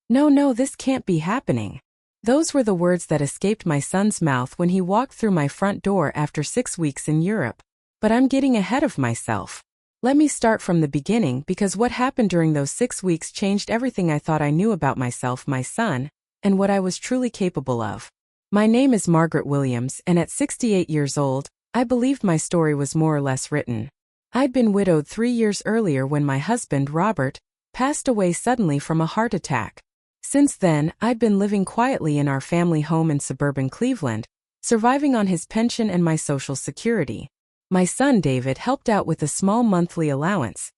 No, no, this can't be happening. Those were the words that escaped my son's mouth when he walked through my front door after 6 weeks in Europe. But I'm getting ahead of myself. Let me start from the beginning because what happened during those 6 weeks changed everything I thought I knew about myself, my son, and what I was truly capable of. My name is Margaret Williams, and at 68 years old, I believed my story was more or less written. I'd been widowed 3 years earlier when my husband, Robert, passed away suddenly from a heart attack. Since then, I'd been living quietly in our family home in suburban Cleveland, surviving on his pension and my Social Security. My son David helped out with a small monthly allowance.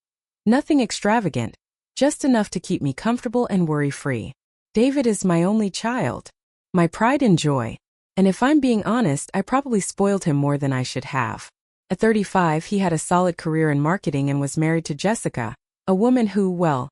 Nothing extravagant, just enough to keep me comfortable and worry-free. David is my only child, my pride and joy, and if I'm being honest, I probably spoiled him more than I should have. At 35, he had a solid career in marketing and was married to Jessica, a woman who, well,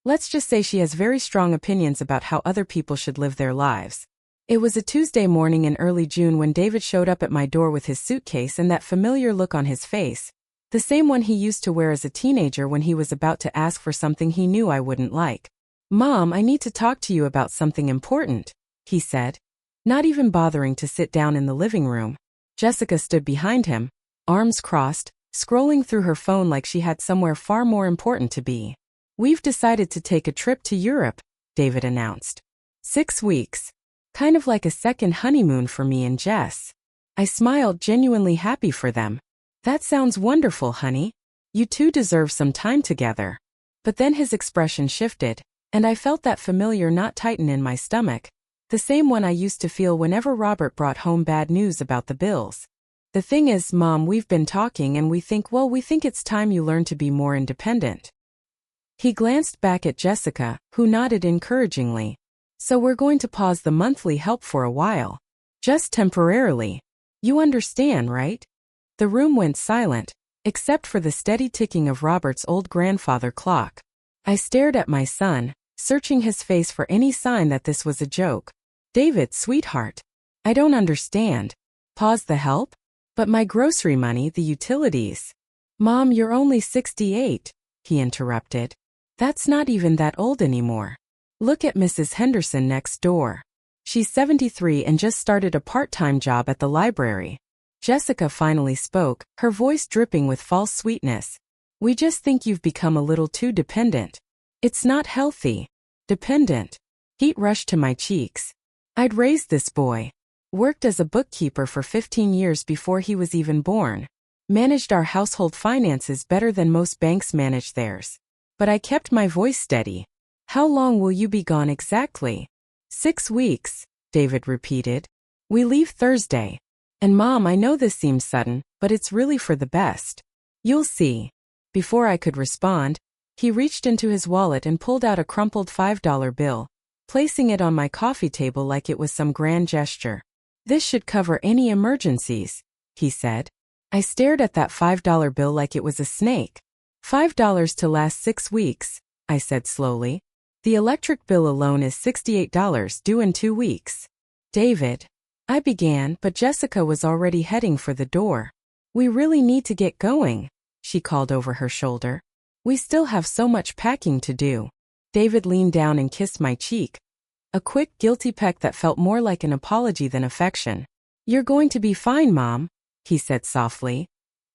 let's just say she has very strong opinions about how other people should live their lives. It was a Tuesday morning in early June when David showed up at my door with his suitcase and that familiar look on his face, the same one he used to wear as a teenager when he was about to ask for something he knew I wouldn't like. "Mom, I need to talk to you about something important," he said, not even bothering to sit down in the living room. Jessica stood behind him, arms crossed, scrolling through her phone like she had somewhere far more important to be. "We've decided to take a trip to Europe," David announced. 6 weeks. Kind of like a second honeymoon for me and Jess. I smiled, genuinely happy for them. "That sounds wonderful, honey. You two deserve some time together." But then his expression shifted, and I felt that familiar knot tighten in my stomach, the same one I used to feel whenever Robert brought home bad news about the bills. "The thing is, Mom, we've been talking and we think it's time you learn to be more independent." He glanced back at Jessica, who nodded encouragingly. "So we're going to pause the monthly help for a while. Just temporarily. You understand, right?" The room went silent, except for the steady ticking of Robert's old grandfather clock. I stared at my son, searching his face for any sign that this was a joke. "David, sweetheart. I don't understand. Pause the help? But my grocery money, the utilities." "Mom, you're only 68, he interrupted. "That's not even that old anymore. Look at Mrs. Henderson next door. She's 73 and just started a part-time job at the library." Jessica finally spoke, her voice dripping with false sweetness. "We just think you've become a little too dependent. It's not healthy." Dependent. Heat rushed to my cheeks. I'd raised this boy. Worked as a bookkeeper for 15 years before he was even born. Managed our household finances better than most banks manage theirs. But I kept my voice steady. "How long will you be gone exactly?" 6 weeks, David repeated. "We leave Thursday. And Mom, I know this seems sudden, but it's really for the best. You'll see." Before I could respond, he reached into his wallet and pulled out a crumpled $5 bill, placing it on my coffee table like it was some grand gesture. "This should cover any emergencies," he said. I stared at that $5 bill like it was a snake. $5 to last 6 weeks, I said slowly. "The electric bill alone is $68 due in 2 weeks. "David," I began, but Jessica was already heading for the door. "We really need to get going," she called over her shoulder. "We still have so much packing to do." David leaned down and kissed my cheek. A quick, guilty peck that felt more like an apology than affection. "You're going to be fine, Mom," he said softly.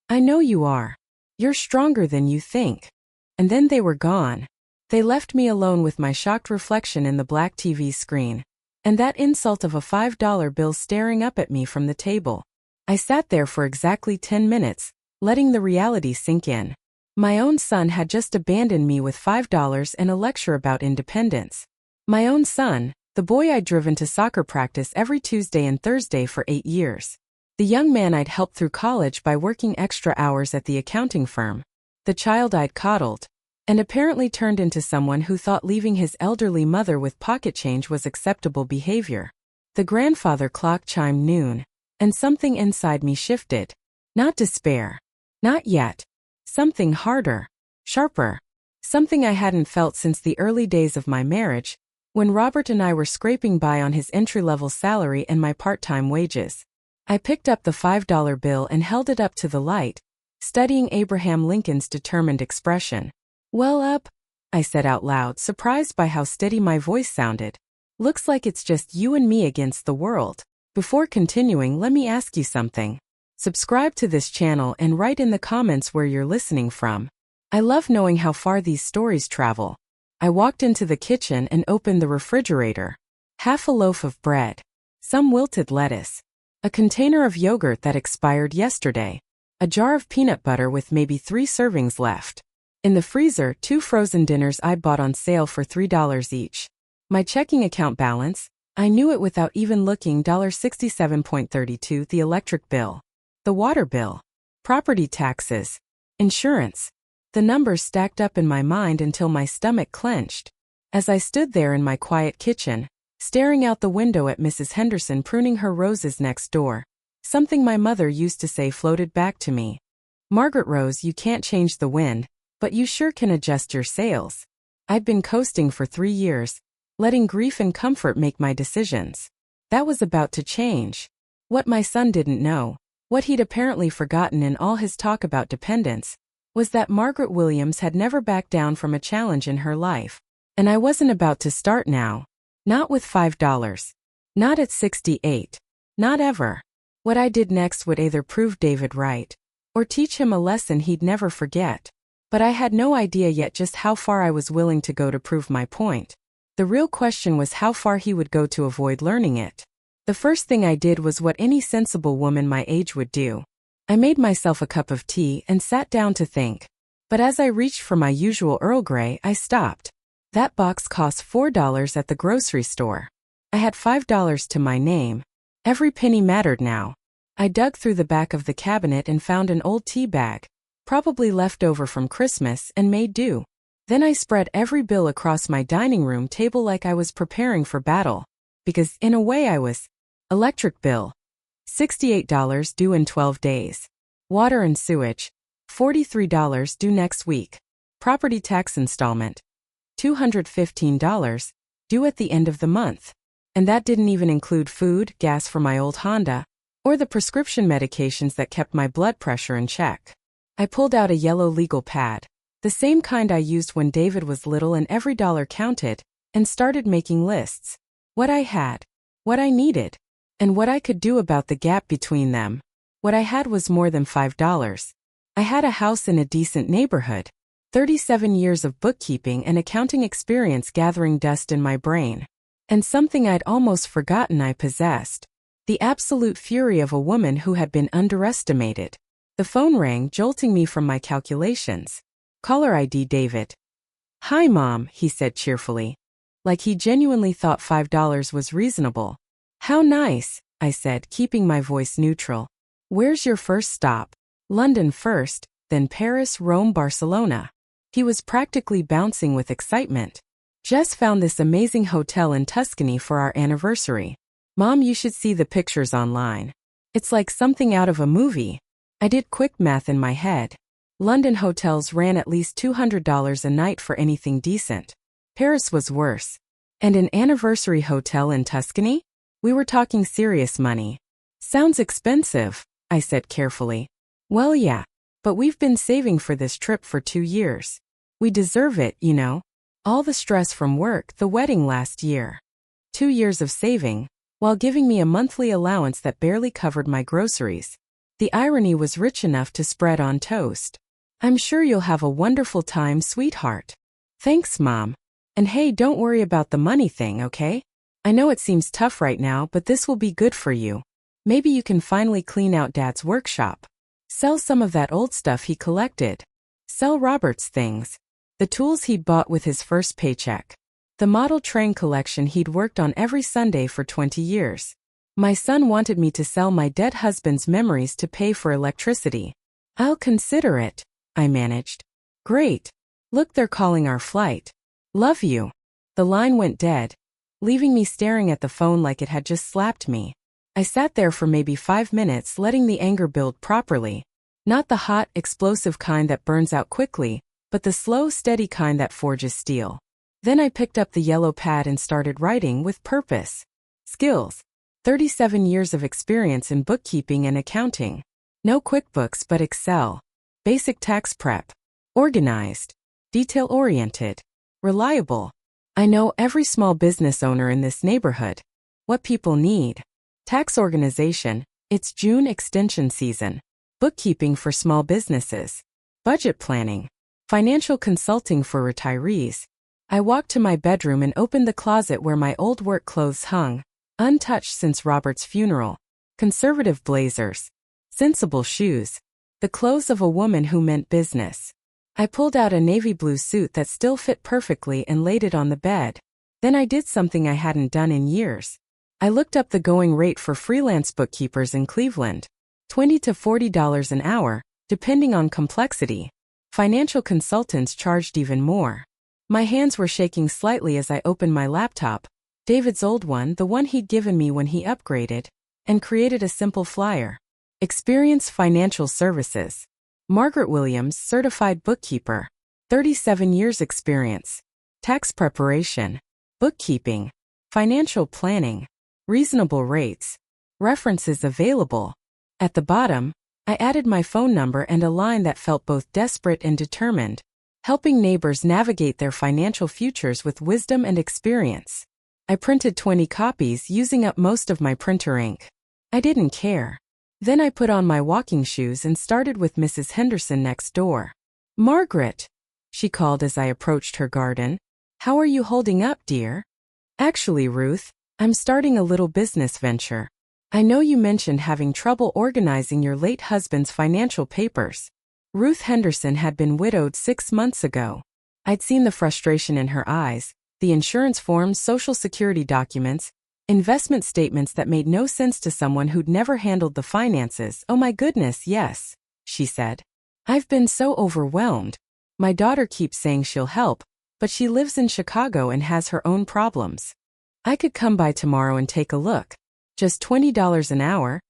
"I know you are. You're stronger than you think." And then they were gone. They left me alone with my shocked reflection in the black TV screen, and that insult of a $5 bill staring up at me from the table. I sat there for exactly 10 minutes, letting the reality sink in. My own son had just abandoned me with $5 and a lecture about independence. My own son, the boy I'd driven to soccer practice every Tuesday and Thursday for 8 years. The young man I'd helped through college by working extra hours at the accounting firm. The child I'd coddled, and apparently turned into someone who thought leaving his elderly mother with pocket change was acceptable behavior. The grandfather clock chimed noon, and something inside me shifted. Not despair. Not yet. Something harder. Sharper. Something I hadn't felt since the early days of my marriage, when Robert and I were scraping by on his entry-level salary and my part-time wages. I picked up the $5 bill and held it up to the light, studying Abraham Lincoln's determined expression. "Well up, I said out loud, surprised by how steady my voice sounded. Looks like it's just you and me against the world. Before continuing, let me ask you something. Subscribe to this channel and write in the comments where you're listening from. I love knowing how far these stories travel. I walked into the kitchen and opened the refrigerator. Half a loaf of bread. Some wilted lettuce. A container of yogurt that expired yesterday. A jar of peanut butter with maybe 3 servings left. In the freezer, 2 frozen dinners I'd bought on sale for $3 each. My checking account balance, I knew it without even looking, $67.32, the electric bill, the water bill, property taxes, insurance. The numbers stacked up in my mind until my stomach clenched. As I stood there in my quiet kitchen, staring out the window at Mrs. Henderson pruning her roses next door, something my mother used to say floated back to me. Margaret Rose, you can't change the wind, but you sure can adjust your sails. I'd been coasting for 3 years, letting grief and comfort make my decisions. That was about to change. What my son didn't know, what he'd apparently forgotten in all his talk about dependence, was that Margaret Williams had never backed down from a challenge in her life. And I wasn't about to start now. Not with $5. Not at 68. Not ever. What I did next would either prove David right, or teach him a lesson he'd never forget. But I had no idea yet just how far I was willing to go to prove my point. The real question was how far he would go to avoid learning it. The first thing I did was what any sensible woman my age would do. I made myself a cup of tea and sat down to think. But as I reached for my usual Earl Grey, I stopped. That box cost $4 at the grocery store. I had $5 to my name. Every penny mattered now. I dug through the back of the cabinet and found an old tea bag, probably left over from Christmas, and made do. Then I spread every bill across my dining room table like I was preparing for battle. Because, in a way, I was. Electric bill, $68 due in 12 days. Water and sewage, $43 due next week. Property tax installment, $215 due at the end of the month. And that didn't even include food, gas for my old Honda, or the prescription medications that kept my blood pressure in check. I pulled out a yellow legal pad, the same kind I used when David was little and every dollar counted, and started making lists. What I had, what I needed, and what I could do about the gap between them. What I had was more than $5. I had a house in a decent neighborhood. 37 years of bookkeeping and accounting experience gathering dust in my brain. And something I'd almost forgotten I possessed. The absolute fury of a woman who had been underestimated. The phone rang, jolting me from my calculations. Caller ID David. "Hi, Mom," he said cheerfully. Like he genuinely thought $5 was reasonable. "How nice," I said, keeping my voice neutral. "Where's your first stop?" "London first, then Paris, Rome, Barcelona." He was practically bouncing with excitement. "Jess found this amazing hotel in Tuscany for our anniversary. Mom, you should see the pictures online. It's like something out of a movie." I did quick math in my head. London hotels ran at least $200 a night for anything decent. Paris was worse. And an anniversary hotel in Tuscany? We were talking serious money. "Sounds expensive," I said carefully. "Well, yeah, but we've been saving for this trip for 2 years. We deserve it, you know. All the stress from work, the wedding last year. 2 years of saving, while giving me a monthly allowance that barely covered my groceries. The irony was rich enough to spread on toast. I'm sure you'll have a wonderful time, sweetheart." "Thanks, Mom. And hey, don't worry about the money thing, okay? I know it seems tough right now, but this will be good for you. Maybe you can finally clean out Dad's workshop. Sell some of that old stuff he collected. Sell Robert's things. The tools he'd bought with his first paycheck. The model train collection he'd worked on every Sunday for 20 years. My son wanted me to sell my dead husband's memories to pay for electricity. I'll consider it," I managed. "Great. Look, they're calling our flight. Love you." The line went dead, leaving me staring at the phone like it had just slapped me. I sat there for maybe 5 minutes, letting the anger build properly. Not the hot, explosive kind that burns out quickly, but the slow, steady kind that forges steel. Then I picked up the yellow pad and started writing with purpose. Skills. 37 years of experience in bookkeeping and accounting. No QuickBooks but Excel. Basic tax prep. Organized. Detail-oriented. Reliable. I know every small business owner in this neighborhood. What people need. Tax organization. It's June extension season. Bookkeeping for small businesses. Budget planning. Financial consulting for retirees. I walked to my bedroom and opened the closet where my old work clothes hung, untouched since Robert's funeral. Conservative blazers. Sensible shoes. The clothes of a woman who meant business. I pulled out a navy blue suit that still fit perfectly and laid it on the bed. Then I did something I hadn't done in years. I looked up the going rate for freelance bookkeepers in Cleveland. $20 to $40 an hour, depending on complexity. Financial consultants charged even more. My hands were shaking slightly as I opened my laptop, David's old one, the one he'd given me when he upgraded, and created a simple flyer. Experience Financial Services. Margaret Williams, Certified Bookkeeper. 37 years experience. Tax preparation. Bookkeeping. Financial planning. Reasonable rates. References available. At the bottom, I added my phone number and a line that felt both desperate and determined, helping neighbors navigate their financial futures with wisdom and experience. I printed 20 copies using up most of my printer ink. I didn't care. Then I put on my walking shoes and started with Mrs. Henderson next door. "Margaret," she called as I approached her garden. "How are you holding up, dear?" "Actually, Ruth, I'm starting a little business venture. I know you mentioned having trouble organizing your late husband's financial papers." Ruth Henderson had been widowed 6 months ago. I'd seen the frustration in her eyes, the insurance forms, Social Security documents, investment statements that made no sense to someone who'd never handled the finances. "Oh my goodness, yes," she said. "I've been so overwhelmed. My daughter keeps saying she'll help, but she lives in Chicago and has her own problems. I could come by tomorrow and take a look. Just $20 an hour,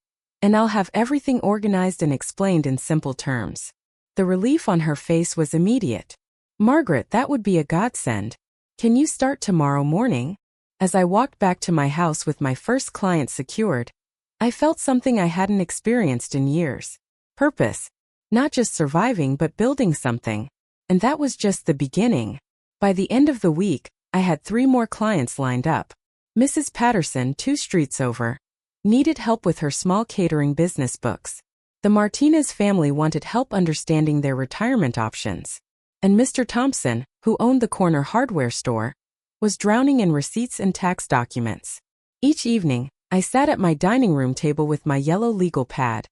and I'll have everything organized and explained in simple terms." The relief on her face was immediate. "Margaret, that would be a godsend. Can you start tomorrow morning?" As I walked back to my house with my first client secured, I felt something I hadn't experienced in years. Purpose. Not just surviving but building something. And that was just the beginning. By the end of the week, I had 3 more clients lined up. Mrs. Patterson, 2 streets over, needed help with her small catering business books. The Martinez family wanted help understanding their retirement options. And Mr. Thompson, who owned the corner hardware store, was drowning in receipts and tax documents. Each evening, I sat at my dining room table with my yellow legal pad,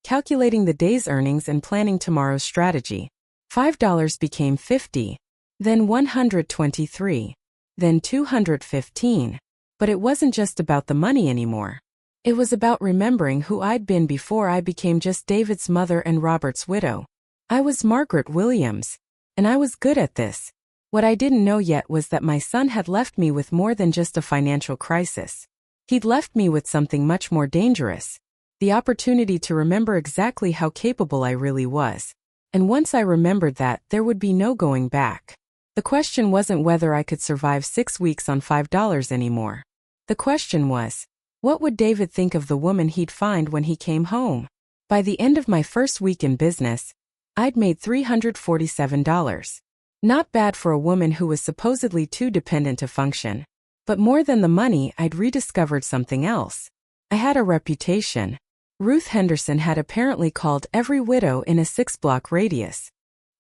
calculating the day's earnings and planning tomorrow's strategy. $5 became 50, then 123, then 215. But it wasn't just about the money anymore. It was about remembering who I'd been before I became just David's mother and Robert's widow. I was Margaret Williams, and I was good at this. What I didn't know yet was that my son had left me with more than just a financial crisis. He'd left me with something much more dangerous. The opportunity to remember exactly how capable I really was. And once I remembered that, there would be no going back. The question wasn't whether I could survive 6 weeks on $5 anymore. The question was, what would David think of the woman he'd find when he came home? By the end of my first week in business, I'd made $347. Not bad for a woman who was supposedly too dependent to function. But more than the money, I'd rediscovered something else. I had a reputation. Ruth Henderson had apparently called every widow in a 6-block radius.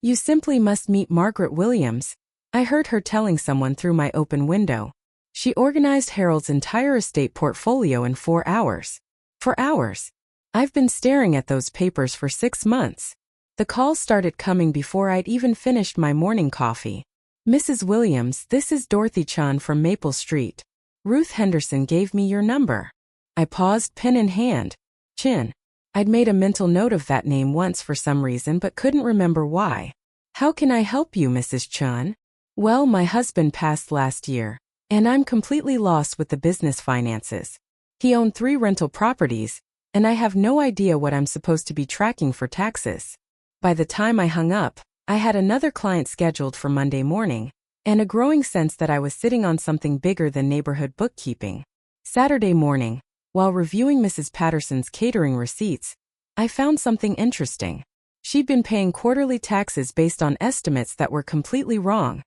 "You simply must meet Margaret Williams," I heard her telling someone through my open window. She organized Harold's entire estate portfolio in 4 hours. 4 hours. I've been staring at those papers for 6 months. The calls started coming before I'd even finished my morning coffee. "Mrs. Williams, this is Dorothy Chun from Maple Street. Ruth Henderson gave me your number." I paused, pen in hand. Chin. I'd made a mental note of that name once for some reason but couldn't remember why. "How can I help you, Mrs. Chun?" "Well, my husband passed last year, and I'm completely lost with the business finances. He owned 3 rental properties, and I have no idea what I'm supposed to be tracking for taxes." By the time I hung up, I had another client scheduled for Monday morning, and a growing sense that I was sitting on something bigger than neighborhood bookkeeping. Saturday morning, while reviewing Mrs. Patterson's catering receipts, I found something interesting. She'd been paying quarterly taxes based on estimates that were completely wrong.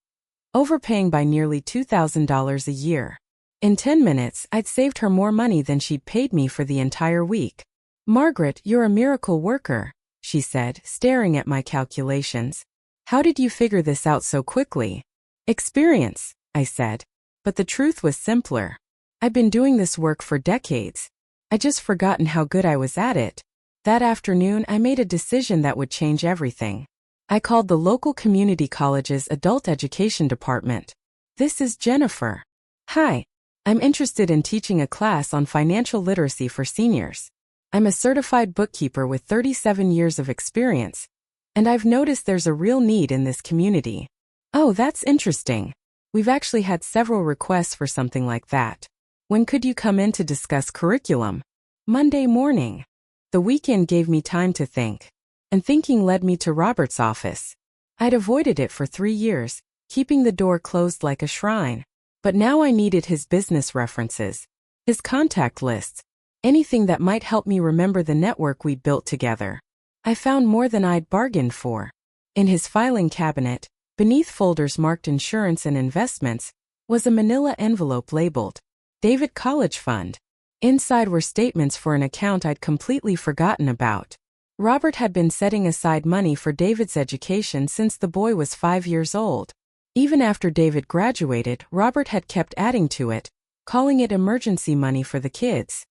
overpaying by nearly $2,000 a year. In 10 minutes, I'd saved her more money than she'd paid me for the entire week. "Margaret, you're a miracle worker," she said, staring at my calculations. "How did you figure this out so quickly?" "Experience," I said. But the truth was simpler. I'd been doing this work for decades. I'd just forgotten how good I was at it. That afternoon, I made a decision that would change everything. I called the local community college's adult education department. "This is Jennifer. Hi. I'm interested in teaching a class on financial literacy for seniors. I'm a certified bookkeeper with 37 years of experience, and I've noticed there's a real need in this community." "Oh, that's interesting. We've actually had several requests for something like that. When could you come in to discuss curriculum?" "Monday morning." The weekend gave me time to think, and thinking led me to Robert's office. I'd avoided it for 3 years, keeping the door closed like a shrine. But now I needed his business references, his contact lists, anything that might help me remember the network we'd built together. I found more than I'd bargained for. In his filing cabinet, beneath folders marked insurance and investments, was a manila envelope labeled David College Fund. Inside were statements for an account I'd completely forgotten about. Robert had been setting aside money for David's education since the boy was 5 years old. Even after David graduated, Robert had kept adding to it, calling it emergency money for the kids.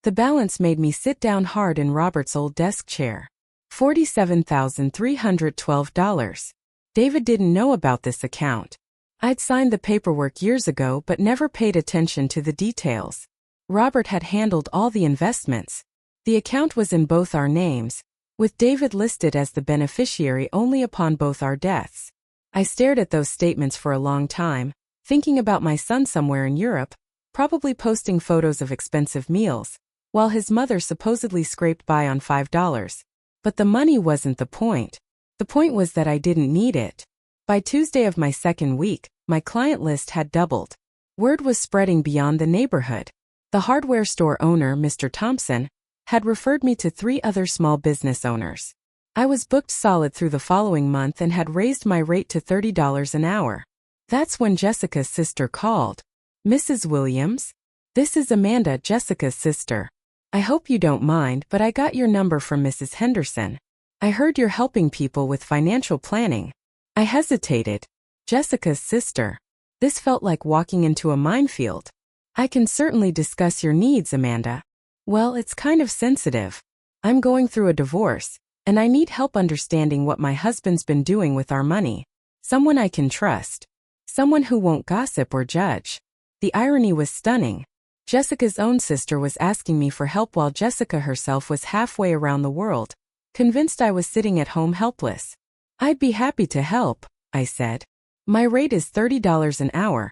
The balance made me sit down hard in Robert's old desk chair. $47,312. David didn't know about this account. I'd signed the paperwork years ago but never paid attention to the details. Robert had handled all the investments. The account was in both our names, with David listed as the beneficiary only upon both our deaths. I stared at those statements for a long time, thinking about my son somewhere in Europe, probably posting photos of expensive meals, while his mother supposedly scraped by on $5. But the money wasn't the point. The point was that I didn't need it. By Tuesday of my second week, my client list had doubled. Word was spreading beyond the neighborhood. The hardware store owner, Mr. Thompson, had referred me to 3 other small business owners. I was booked solid through the following month and had raised my rate to $30 an hour. That's when Jessica's sister called. "Mrs. Williams? This is Amanda, Jessica's sister. I hope you don't mind, but I got your number from Mrs. Henderson. I heard you're helping people with financial planning." I hesitated. Jessica's sister. This felt like walking into a minefield. "I can certainly discuss your needs, Amanda." "Well, it's kind of sensitive. I'm going through a divorce, and I need help understanding what my husband's been doing with our money. Someone I can trust. Someone who won't gossip or judge." The irony was stunning. Jessica's own sister was asking me for help while Jessica herself was halfway around the world, convinced I was sitting at home helpless. "I'd be happy to help," I said. "My rate is $30 an hour,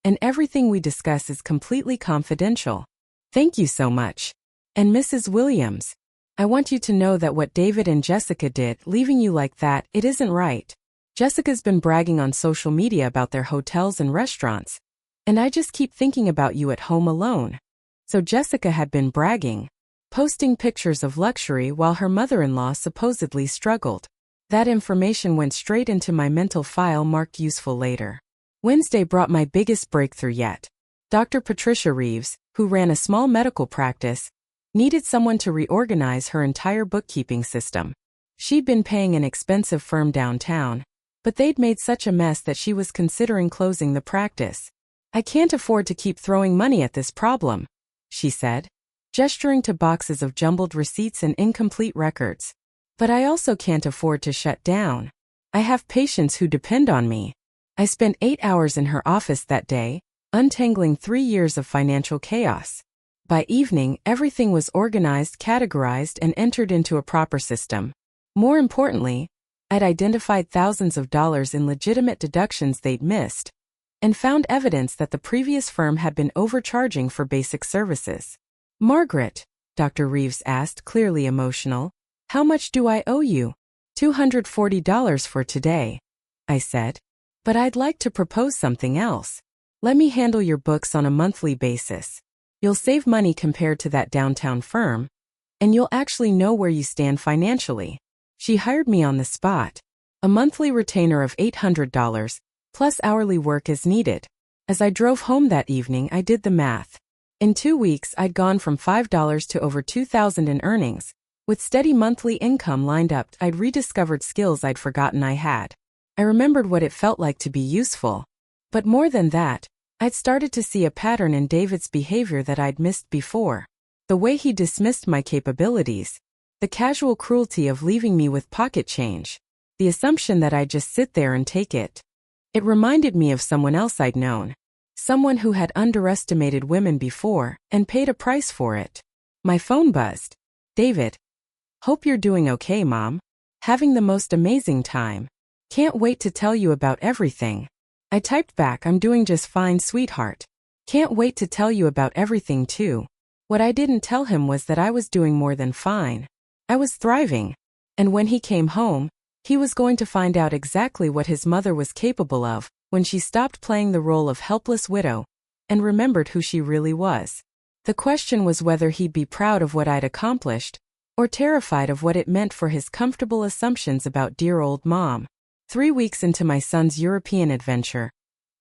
and everything we discuss is completely confidential." "Thank you so much. And Mrs. Williams, I want you to know that what David and Jessica did, leaving you like that, it isn't right. Jessica's been bragging on social media about their hotels and restaurants, and I just keep thinking about you at home alone." So Jessica had been bragging, posting pictures of luxury while her mother-in-law supposedly struggled. That information went straight into my mental file marked useful later. Wednesday brought my biggest breakthrough yet. Dr. Patricia Reeves, who ran a small medical practice, needed someone to reorganize her entire bookkeeping system. She'd been paying an expensive firm downtown, but they'd made such a mess that she was considering closing the practice. "I can't afford to keep throwing money at this problem," she said, gesturing to boxes of jumbled receipts and incomplete records. "But I also can't afford to shut down. I have patients who depend on me." I spent 8 hours in her office that day, untangling 3 years of financial chaos. By evening, everything was organized, categorized, and entered into a proper system. More importantly, I'd identified thousands of dollars in legitimate deductions they'd missed, and found evidence that the previous firm had been overcharging for basic services. "Margaret," Dr. Reeves asked, clearly emotional, "how much do I owe you?" $240 for today," I said. "But I'd like to propose something else. Let me handle your books on a monthly basis. You'll save money compared to that downtown firm, and you'll actually know where you stand financially." She hired me on the spot. A monthly retainer of $800, plus hourly work as needed. As I drove home that evening, I did the math. In 2 weeks, I'd gone from $5 to over $2,000 in earnings. With steady monthly income lined up, I'd rediscovered skills I'd forgotten I had. I remembered what it felt like to be useful. But more than that, I'd started to see a pattern in David's behavior that I'd missed before. The way he dismissed my capabilities. The casual cruelty of leaving me with pocket change. The assumption that I'd just sit there and take it. It reminded me of someone else I'd known. Someone who had underestimated women before and paid a price for it. My phone buzzed. David. Hope you're doing okay, Mom. Having the most amazing time. Can't wait to tell you about everything. I typed back, I'm doing just fine, sweetheart. Can't wait to tell you about everything too. What I didn't tell him was that I was doing more than fine. I was thriving. And when he came home, he was going to find out exactly what his mother was capable of when she stopped playing the role of helpless widow and remembered who she really was. The question was whether he'd be proud of what I'd accomplished or terrified of what it meant for his comfortable assumptions about dear old Mom. 3 weeks into my son's European adventure,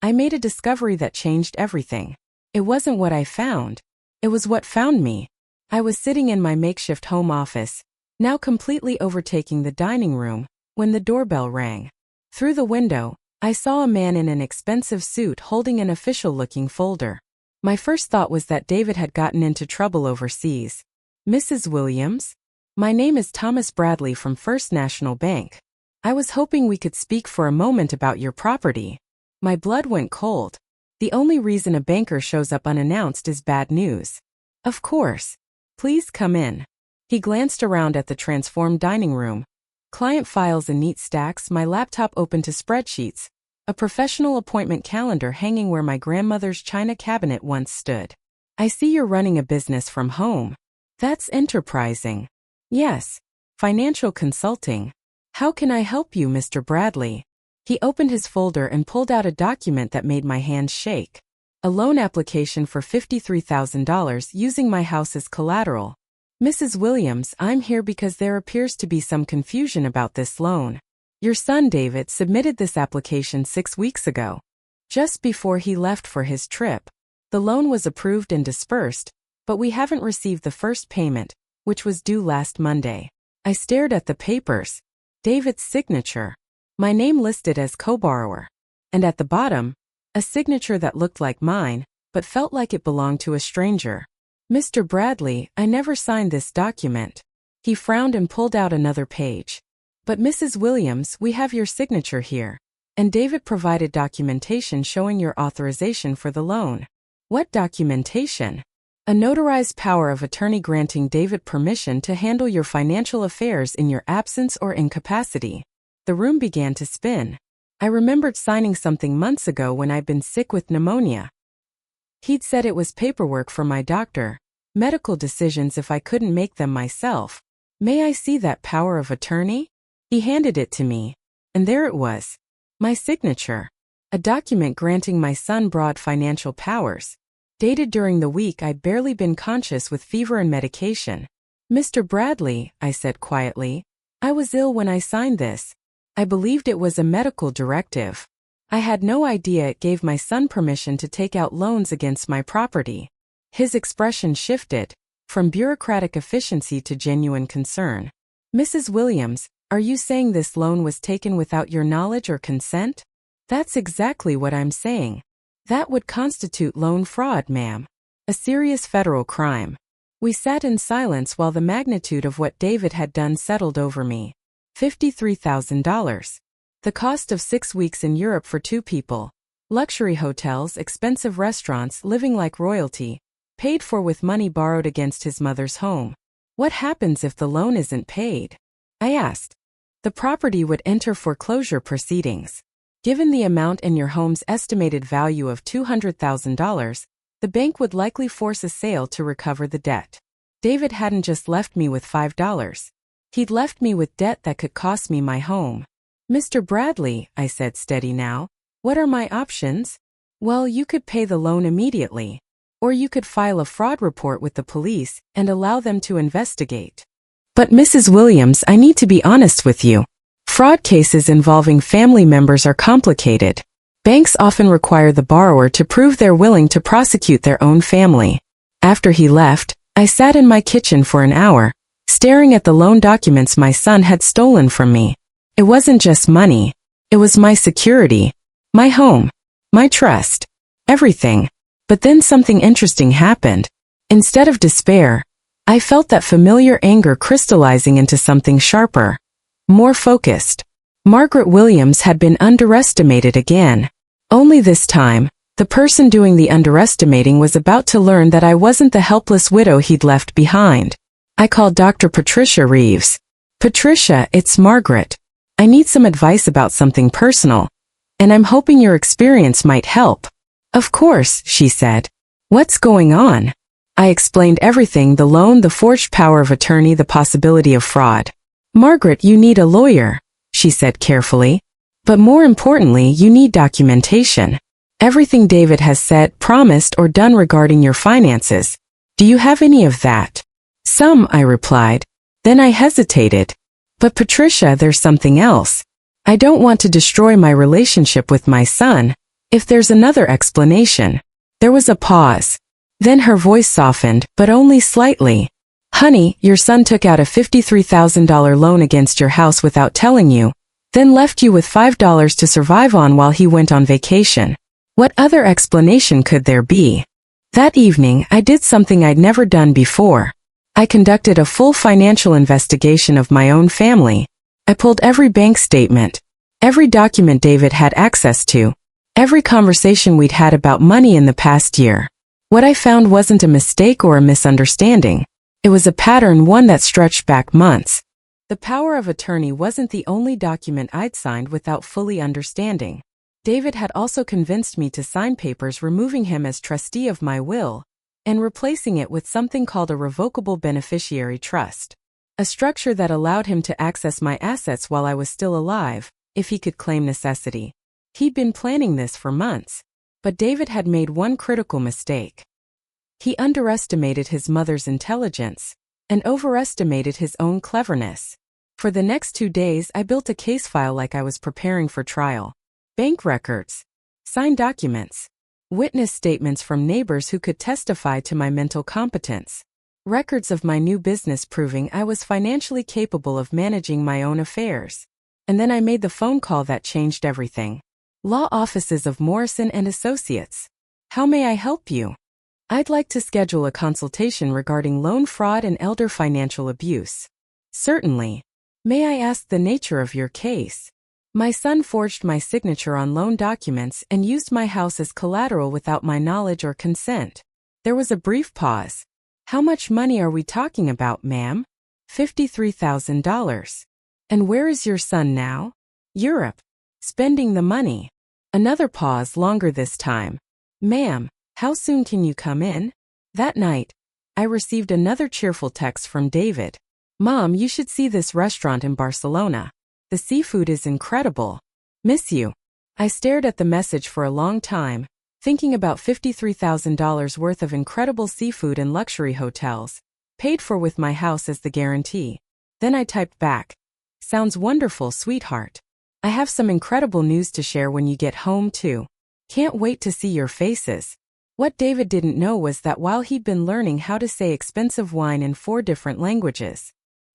I made a discovery that changed everything. It wasn't what I found. It was what found me. I was sitting in my makeshift home office, now completely overtaking the dining room, when the doorbell rang. Through the window, I saw a man in an expensive suit holding an official-looking folder. My first thought was that David had gotten into trouble overseas. Mrs. Williams? My name is Thomas Bradley from First National Bank. I was hoping we could speak for a moment about your property. My blood went cold. The only reason a banker shows up unannounced is bad news. Of course. Please come in. He glanced around at the transformed dining room. Client files in neat stacks, my laptop open to spreadsheets, a professional appointment calendar hanging where my grandmother's china cabinet once stood. I see you're running a business from home. That's enterprising. Yes. Financial consulting. How can I help you, Mr. Bradley? He opened his folder and pulled out a document that made my hands shake. A loan application for $53,000 using my house as collateral. Mrs. Williams, I'm here because there appears to be some confusion about this loan. Your son David submitted this application 6 weeks ago, just before he left for his trip. The loan was approved and dispersed, but we haven't received the first payment, which was due last Monday. I stared at the papers. David's signature. My name listed as co-borrower. And at the bottom, a signature that looked like mine, but felt like it belonged to a stranger. Mr. Bradley, I never signed this document. He frowned and pulled out another page. But Mrs. Williams, we have your signature here. And David provided documentation showing your authorization for the loan. What documentation? A notarized power of attorney granting David permission to handle your financial affairs in your absence or incapacity. The room began to spin. I remembered signing something months ago when I'd been sick with pneumonia. He'd said it was paperwork for my doctor, medical decisions if I couldn't make them myself. May I see that power of attorney? He handed it to me, and there it was. My signature. A document granting my son broad financial powers. Dated during the week I'd barely been conscious with fever and medication. Mr. Bradley, I said quietly, I was ill when I signed this. I believed it was a medical directive. I had no idea it gave my son permission to take out loans against my property. His expression shifted, from bureaucratic efficiency to genuine concern. Mrs. Williams, are you saying this loan was taken without your knowledge or consent? That's exactly what I'm saying. That would constitute loan fraud, ma'am. A serious federal crime. We sat in silence while the magnitude of what David had done settled over me. $53,000. The cost of 6 weeks in Europe for 2 people. Luxury hotels, expensive restaurants, living like royalty. Paid for with money borrowed against his mother's home. What happens if the loan isn't paid? I asked. The property would enter foreclosure proceedings. Given the amount in your home's estimated value of $200,000, the bank would likely force a sale to recover the debt. David hadn't just left me with $5. He'd left me with debt that could cost me my home. Mr. Bradley, I said steady now, what are my options? Well, you could pay the loan immediately. Or you could file a fraud report with the police and allow them to investigate. But Mrs. Williams, I need to be honest with you. Fraud cases involving family members are complicated. Banks often require the borrower to prove they're willing to prosecute their own family. After he left, I sat in my kitchen for an hour, staring at the loan documents my son had stolen from me. It wasn't just money. It was my security, my home, my trust, everything. But then something interesting happened. Instead of despair, I felt that familiar anger crystallizing into something sharper, more focused. Margaret Williams had been underestimated again. Only this time, the person doing the underestimating was about to learn that I wasn't the helpless widow he'd left behind. I called Dr. Patricia Reeves. Patricia, it's Margaret. I need some advice about something personal, and I'm hoping your experience might help. Of course, she said. What's going on? I explained everything: the loan, the forged power of attorney, the possibility of fraud. Margaret, you need a lawyer, she said carefully. But more importantly, you need documentation. Everything David has said, promised, or done regarding your finances. Do you have any of that? Some, I replied. Then I hesitated. But Patricia, there's something else. I don't want to destroy my relationship with my son. If there's another explanation. There was a pause. Then her voice softened, but only slightly. Honey, your son took out a $53,000 loan against your house without telling you, then left you with $5 to survive on while he went on vacation. What other explanation could there be? That evening, I did something I'd never done before. I conducted a full financial investigation of my own family. I pulled every bank statement, every document David had access to, every conversation we'd had about money in the past year. What I found wasn't a mistake or a misunderstanding. It was a pattern, one that stretched back months. The power of attorney wasn't the only document I'd signed without fully understanding. David had also convinced me to sign papers removing him as trustee of my will and replacing it with something called a revocable beneficiary trust, a structure that allowed him to access my assets while I was still alive, if he could claim necessity. He'd been planning this for months. But David had made one critical mistake. He underestimated his mother's intelligence and overestimated his own cleverness. For the next 2 days, I built a case file like I was preparing for trial. Bank records, signed documents, witness statements from neighbors who could testify to my mental competence, records of my new business proving I was financially capable of managing my own affairs. And then I made the phone call that changed everything. Law offices of Morrison and Associates. How may I help you? I'd like to schedule a consultation regarding loan fraud and elder financial abuse. Certainly. May I ask the nature of your case? My son forged my signature on loan documents and used my house as collateral without my knowledge or consent. There was a brief pause. How much money are we talking about, ma'am? $53,000. And where is your son now? Europe. Spending the money. Another pause, longer this time. Ma'am, how soon can you come in? That night, I received another cheerful text from David. Mom, you should see this restaurant in Barcelona. The seafood is incredible. Miss you. I stared at the message for a long time, thinking about $53,000 worth of incredible seafood and luxury hotels, paid for with my house as the guarantee. Then I typed back. Sounds wonderful, sweetheart. I have some incredible news to share when you get home too. Can't wait to see your faces. What David didn't know was that while he'd been learning how to say expensive wine in 4 different languages,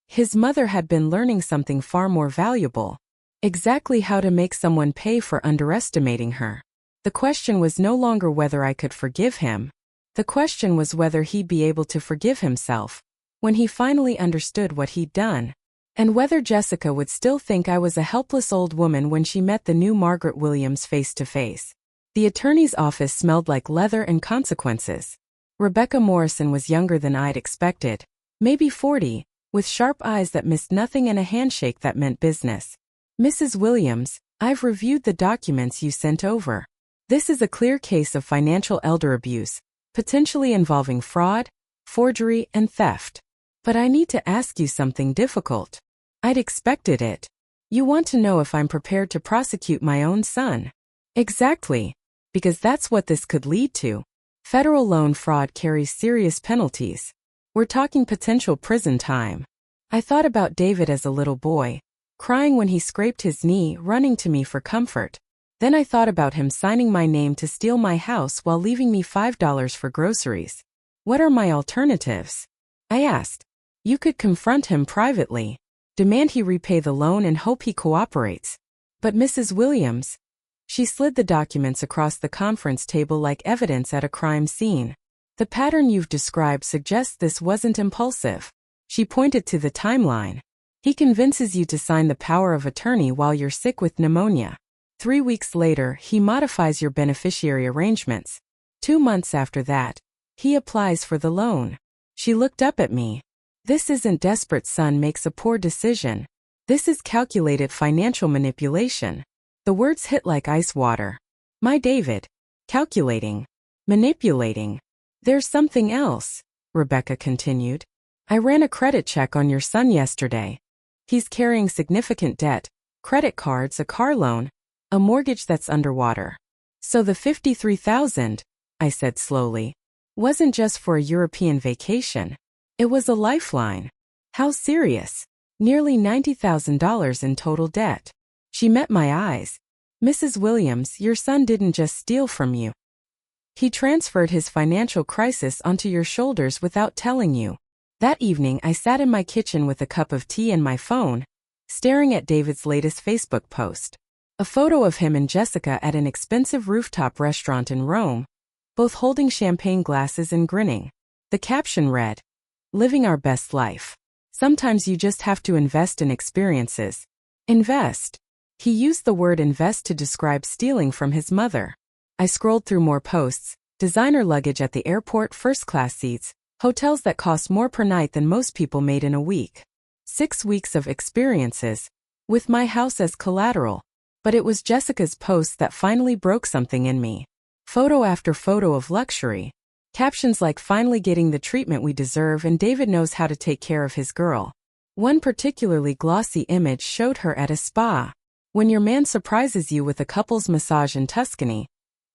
his mother had been learning something far more valuable. Exactly how to make someone pay for underestimating her. The question was no longer whether I could forgive him. The question was whether he'd be able to forgive himself when he finally understood what he'd done. And whether Jessica would still think I was a helpless old woman when she met the new Margaret Williams face to face. The attorney's office smelled like leather and consequences. Rebecca Morrison was younger than I'd expected, maybe 40, with sharp eyes that missed nothing and a handshake that meant business. Mrs. Williams, I've reviewed the documents you sent over. This is a clear case of financial elder abuse, potentially involving fraud, forgery, and theft. But I need to ask you something difficult. I'd expected it. You want to know if I'm prepared to prosecute my own son. Exactly. Because that's what this could lead to. Federal loan fraud carries serious penalties. We're talking potential prison time. I thought about David as a little boy, crying when he scraped his knee, running to me for comfort. Then I thought about him signing my name to steal my house while leaving me $5 for groceries. What are my alternatives? I asked. You could confront him privately, demand he repay the loan and hope he cooperates. But Mrs. Williams, she slid the documents across the conference table like evidence at a crime scene. The pattern you've described suggests this wasn't impulsive. She pointed to the timeline. He convinces you to sign the power of attorney while you're sick with pneumonia. 3 weeks later, he modifies your beneficiary arrangements. 2 months after that, he applies for the loan. She looked up at me. This isn't desperate son makes a poor decision. This is calculated financial manipulation. The words hit like ice water. My David. Calculating. Manipulating. There's something else, Rebecca continued. I ran a credit check on your son yesterday. He's carrying significant debt, credit cards, a car loan, a mortgage that's underwater. So the $53,000, I said slowly, wasn't just for a European vacation. It was a lifeline. How serious? Nearly $90,000 in total debt. She met my eyes. Mrs. Williams, your son didn't just steal from you. He transferred his financial crisis onto your shoulders without telling you. That evening, I sat in my kitchen with a cup of tea and my phone, staring at David's latest Facebook post. A photo of him and Jessica at an expensive rooftop restaurant in Rome, both holding champagne glasses and grinning. The caption read, "Living our best life. Sometimes you just have to invest in experiences." Invest. He used the word invest to describe stealing from his mother. I scrolled through more posts, designer luggage at the airport, first-class seats, hotels that cost more per night than most people made in a week. 6 weeks of experiences, with my house as collateral. But it was Jessica's post that finally broke something in me. Photo after photo of luxury. Captions like finally getting the treatment we deserve and David knows how to take care of his girl. One particularly glossy image showed her at a spa. When your man surprises you with a couple's massage in Tuscany.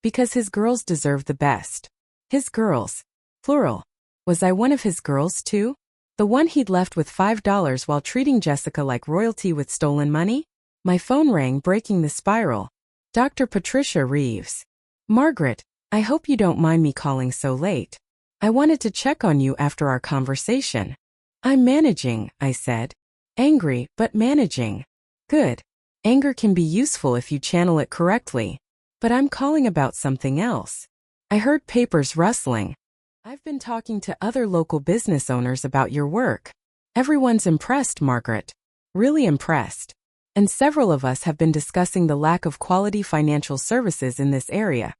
Because his girls deserve the best. His girls. Plural. Was I one of his girls too? The one he'd left with $5 while treating Jessica like royalty with stolen money? My phone rang, breaking the spiral. Dr. Patricia Reeves. Margaret, I hope you don't mind me calling so late. I wanted to check on you after our conversation. I'm managing, I said. Angry, but managing. Good. Anger can be useful if you channel it correctly. But I'm calling about something else. I heard papers rustling. I've been talking to other local business owners about your work. Everyone's impressed, Margaret. Really impressed. And several of us have been discussing the lack of quality financial services in this area.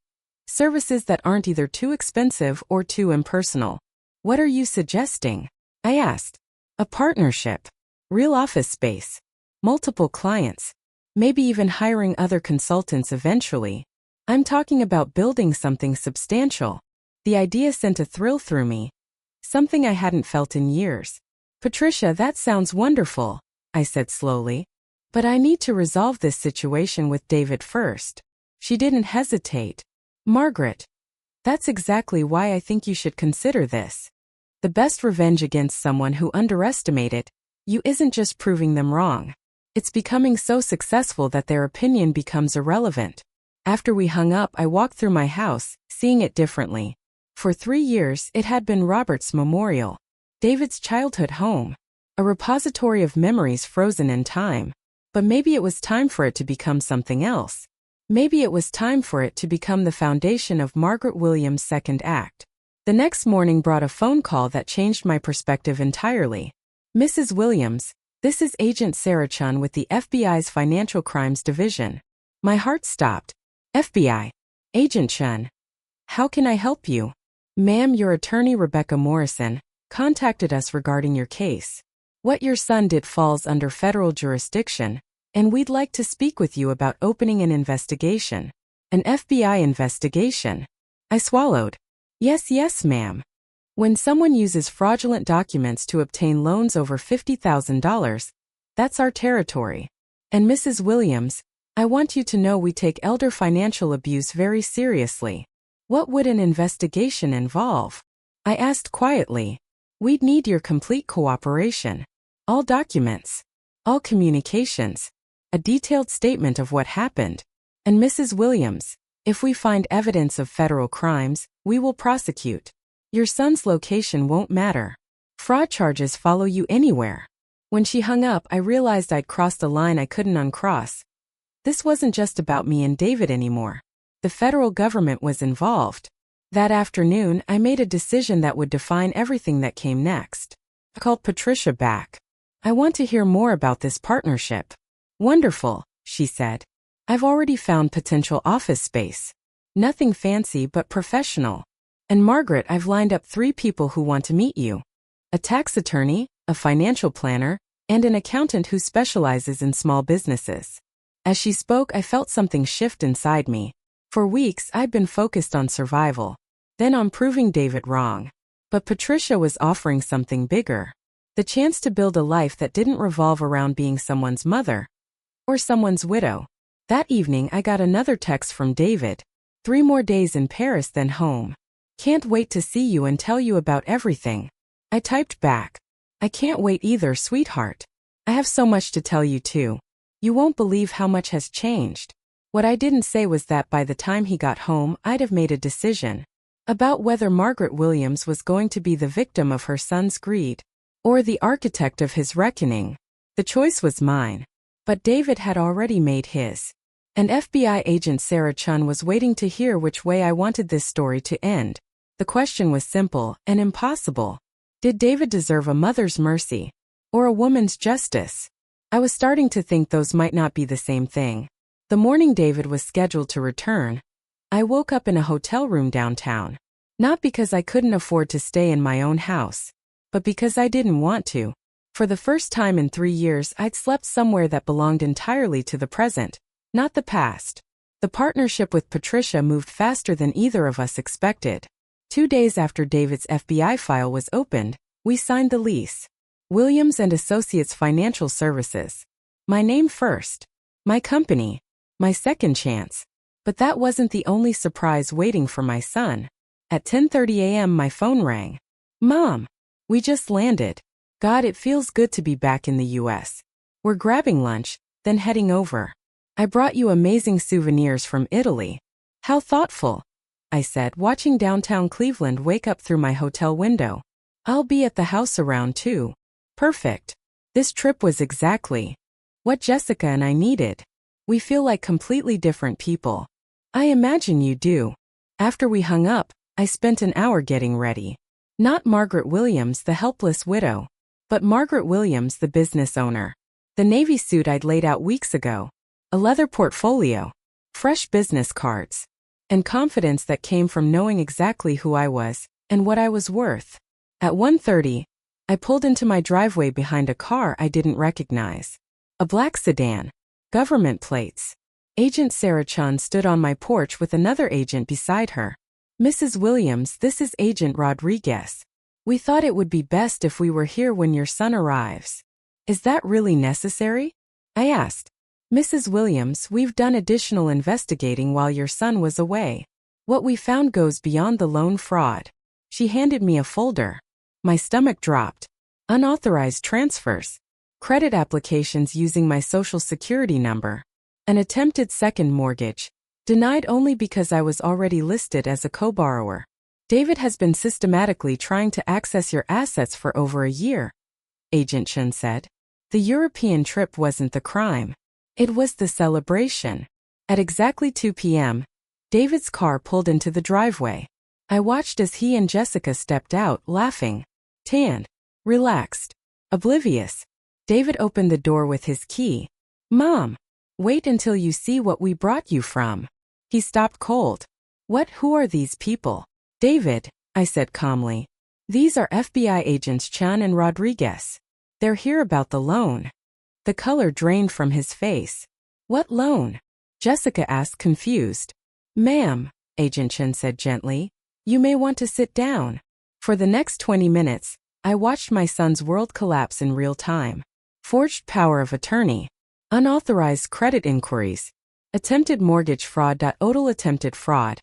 Services that aren't either too expensive or too impersonal. What are you suggesting? I asked. A partnership. Real office space. Multiple clients. Maybe even hiring other consultants eventually. I'm talking about building something substantial. The idea sent a thrill through me. Something I hadn't felt in years. Patricia, that sounds wonderful, I said slowly. But I need to resolve this situation with David first. She didn't hesitate. Margaret. That's exactly why I think you should consider this. The best revenge against someone who underestimated you isn't just proving them wrong. It's becoming so successful that their opinion becomes irrelevant. After we hung up, I walked through my house, seeing it differently. For 3 years, it had been Robert's memorial. David's childhood home. A repository of memories frozen in time. But maybe it was time for it to become something else. Maybe it was time for it to become the foundation of Margaret Williams' second act. The next morning brought a phone call that changed my perspective entirely. Mrs. Williams, this is Agent Sarah Chun with the FBI's Financial Crimes Division. My heart stopped. FBI. Agent Chun. How can I help you? Ma'am, your attorney Rebecca Morrison contacted us regarding your case. What your son did falls under federal jurisdiction, and we'd like to speak with you about opening an investigation. An FBI investigation. I swallowed. Yes, ma'am. When someone uses fraudulent documents to obtain loans over $50,000, that's our territory. And Mrs. Williams, I want you to know we take elder financial abuse very seriously. What would an investigation involve? I asked quietly. We'd need your complete cooperation. All documents. All communications. A detailed statement of what happened. And Mrs. Williams, if we find evidence of federal crimes, we will prosecute. Your son's location won't matter. Fraud charges follow you anywhere. When she hung up, I realized I'd crossed a line I couldn't uncross. This wasn't just about me and David anymore. The federal government was involved. That afternoon, I made a decision that would define everything that came next. I called Patricia back. I want to hear more about this partnership. Wonderful, she said. I've already found potential office space. Nothing fancy but professional. And Margaret, I've lined up 3 people who want to meet you. A tax attorney, a financial planner, and an accountant who specializes in small businesses. As she spoke, I felt something shift inside me. For weeks, I'd been focused on survival, then on proving David wrong. But Patricia was offering something bigger. The chance to build a life that didn't revolve around being someone's mother or someone's widow. That evening, I got another text from David. 3 more days in Paris, then home. Can't wait to see you and tell you about everything. I typed back. I can't wait either, sweetheart. I have so much to tell you too. You won't believe how much has changed. What I didn't say was that by the time he got home, I'd have made a decision about whether Margaret Williams was going to be the victim of her son's greed or the architect of his reckoning. The choice was mine. But David had already made his. And FBI agent Sarah Chun was waiting to hear which way I wanted this story to end. The question was simple and impossible. Did David deserve a mother's mercy or a woman's justice? I was starting to think those might not be the same thing. The morning David was scheduled to return, I woke up in a hotel room downtown. Not because I couldn't afford to stay in my own house, but because I didn't want to. For the first time in 3 years, I'd slept somewhere that belonged entirely to the present, not the past. The partnership with Patricia moved faster than either of us expected. 2 days after David's FBI file was opened, we signed the lease. Williams & Associates Financial Services. My name first. My company. My second chance. But that wasn't the only surprise waiting for my son. At 10:30 a.m. my phone rang. Mom, we just landed. God, it feels good to be back in the U.S. We're grabbing lunch, then heading over. I brought you amazing souvenirs from Italy. How thoughtful, I said, watching downtown Cleveland wake up through my hotel window. I'll be at the house around 2. Perfect. This trip was exactly what Jessica and I needed. We feel like completely different people. I imagine you do. After we hung up, I spent an hour getting ready. Not Margaret Williams, the helpless widow, but Margaret Williams, the business owner. The navy suit I'd laid out weeks ago, a leather portfolio, fresh business cards, and confidence that came from knowing exactly who I was and what I was worth. At 1:30, I pulled into my driveway behind a car I didn't recognize. A black sedan. Government plates. Agent Sarah Chun stood on my porch with another agent beside her. Mrs. Williams, this is Agent Rodriguez. We thought it would be best if we were here when your son arrives. Is that really necessary? I asked. Mrs. Williams, we've done additional investigating while your son was away. What we found goes beyond the loan fraud. She handed me a folder. My stomach dropped. Unauthorized transfers. Credit applications using my social security number. An attempted second mortgage. Denied only because I was already listed as a co-borrower. David has been systematically trying to access your assets for over a year, Agent Chun said. The European trip wasn't the crime. It was the celebration. At exactly 2 p.m., David's car pulled into the driveway. I watched as he and Jessica stepped out, laughing, tanned, relaxed, oblivious. David opened the door with his key. Mom, wait until you see what we brought you from. He stopped cold. Who are these people? David, I said calmly. These are FBI agents Chun and Rodriguez. They're here about the loan. The color drained from his face. What loan? Jessica asked, confused. Ma'am, Agent Chun said gently, you may want to sit down. For the next 20 minutes, I watched my son's world collapse in real time. Forged power of attorney. Unauthorized credit inquiries. Attempted mortgage fraud. Total attempted fraud.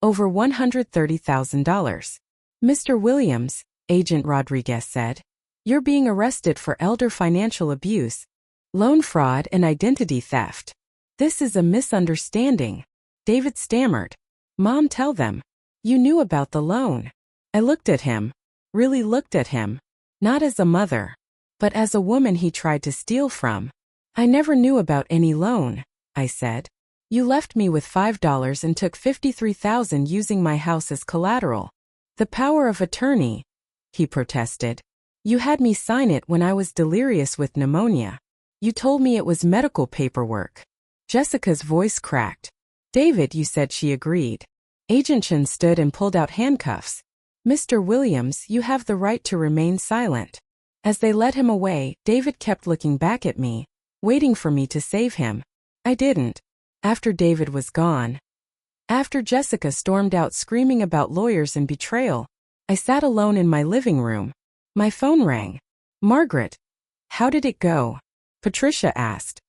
Over $130,000. Mr. Williams, Agent Rodriguez said, you're being arrested for elder financial abuse, loan fraud and identity theft. This is a misunderstanding. David stammered. Mom, tell them. You knew about the loan. I looked at him. Really looked at him. Not as a mother, but as a woman he tried to steal from. I never knew about any loan, I said. You left me with $5 and took $53,000 using my house as collateral. The power of attorney, he protested. You had me sign it when I was delirious with pneumonia. You told me it was medical paperwork. Jessica's voice cracked. David, you said. She agreed. Agent Chen stood and pulled out handcuffs. Mr. Williams, you have the right to remain silent. As they led him away, David kept looking back at me, waiting for me to save him. I didn't. After David was gone, after Jessica stormed out screaming about lawyers and betrayal, I sat alone in my living room. My phone rang. Margaret. How did it go? Patricia asked.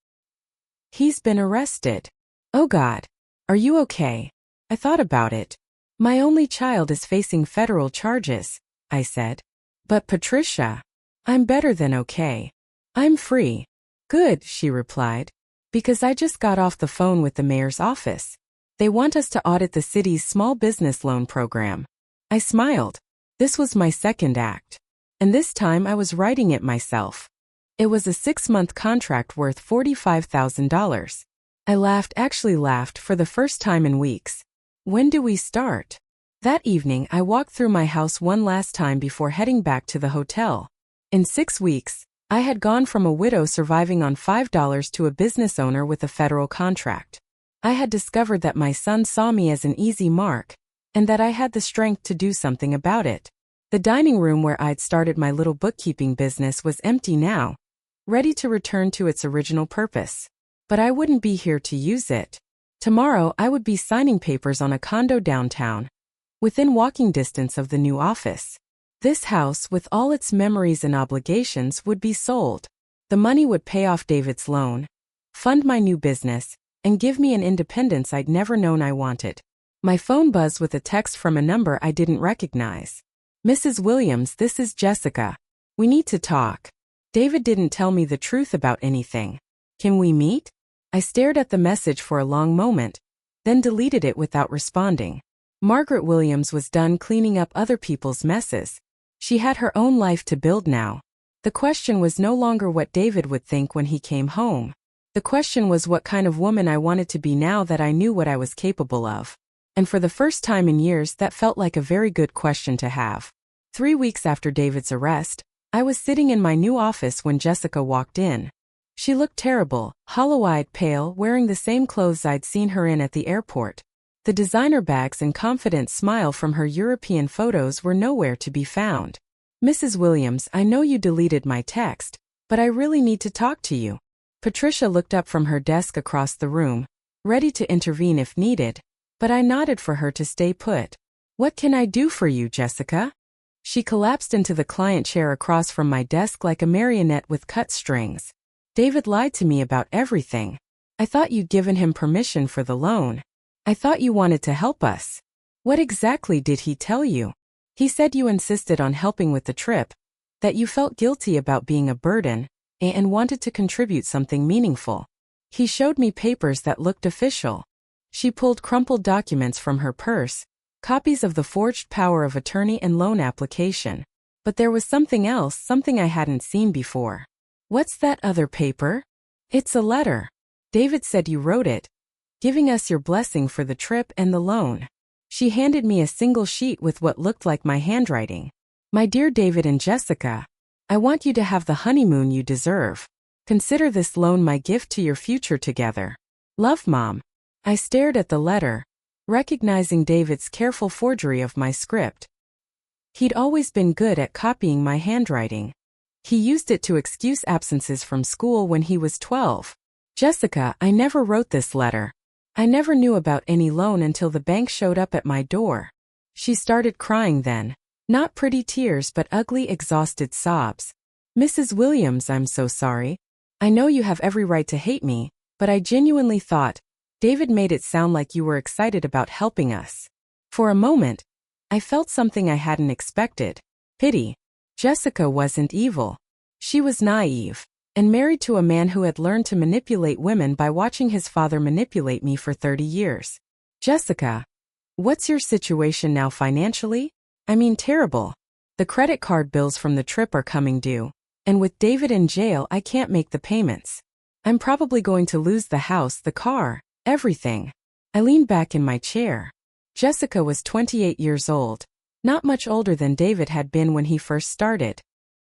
He's been arrested. Oh God. Are you okay? I thought about it. My only child is facing federal charges, I said. But Patricia, I'm better than okay. I'm free. Good, she replied. Because I just got off the phone with the mayor's office. They want us to audit the city's small business loan program. I smiled. This was my second act. And this time I was writing it myself. It was a 6-month contract worth $45,000. I actually laughed for the first time in weeks. When do we start? That evening I walked through my house one last time before heading back to the hotel. In 6 weeks, I had gone from a widow surviving on $5 to a business owner with a federal contract. I had discovered that my son saw me as an easy mark, and that I had the strength to do something about it. The dining room where I'd started my little bookkeeping business was empty now, ready to return to its original purpose. But I wouldn't be here to use it. Tomorrow I would be signing papers on a condo downtown, within walking distance of the new office. This house, with all its memories and obligations, would be sold. The money would pay off David's loan, fund my new business, and give me an independence I'd never known I wanted. My phone buzzed with a text from a number I didn't recognize. Mrs. Williams, this is Jessica. We need to talk. David didn't tell me the truth about anything. Can we meet? I stared at the message for a long moment, then deleted it without responding. Margaret Williams was done cleaning up other people's messes. She had her own life to build now. The question was no longer what David would think when he came home. The question was what kind of woman I wanted to be now that I knew what I was capable of. And for the first time in years, that felt like a very good question to have. 3 weeks after David's arrest, I was sitting in my new office when Jessica walked in. She looked terrible, hollow-eyed, pale, wearing the same clothes I'd seen her in at the airport. The designer bags and confident smile from her European photos were nowhere to be found. Mrs. Williams, I know you deleted my text, but I really need to talk to you. Patricia looked up from her desk across the room, ready to intervene if needed, but I nodded for her to stay put. What can I do for you, Jessica? She collapsed into the client chair across from my desk like a marionette with cut strings. David lied to me about everything. I thought you'd given him permission for the loan. I thought you wanted to help us. What exactly did he tell you? He said you insisted on helping with the trip, that you felt guilty about being a burden, and wanted to contribute something meaningful. He showed me papers that looked official. She pulled crumpled documents from her purse, copies of the forged power of attorney and loan application. But there was something else, something I hadn't seen before. What's that other paper? It's a letter. David said you wrote it, giving us your blessing for the trip and the loan. She handed me a single sheet with what looked like my handwriting. My dear David and Jessica, I want you to have the honeymoon you deserve. Consider this loan my gift to your future together. Love, Mom. I stared at the letter, recognizing David's careful forgery of my script. He'd always been good at copying my handwriting. He used it to excuse absences from school when he was 12. Jessica, I never wrote this letter. I never knew about any loan until the bank showed up at my door. She started crying then. Not pretty tears but ugly, exhausted sobs. Mrs. Williams, I'm so sorry. I know you have every right to hate me, but I genuinely thought, David made it sound like you were excited about helping us. For a moment, I felt something I hadn't expected. Pity. Jessica wasn't evil. She was naive. and married to a man who had learned to manipulate women by watching his father manipulate me for 30 years. Jessica, what's your situation now financially? I mean, terrible. The credit card bills from the trip are coming due, and with David in jail, I can't make the payments. I'm probably going to lose the house, the car, everything. I leaned back in my chair. Jessica was 28 years old, not much older than David had been when he first started,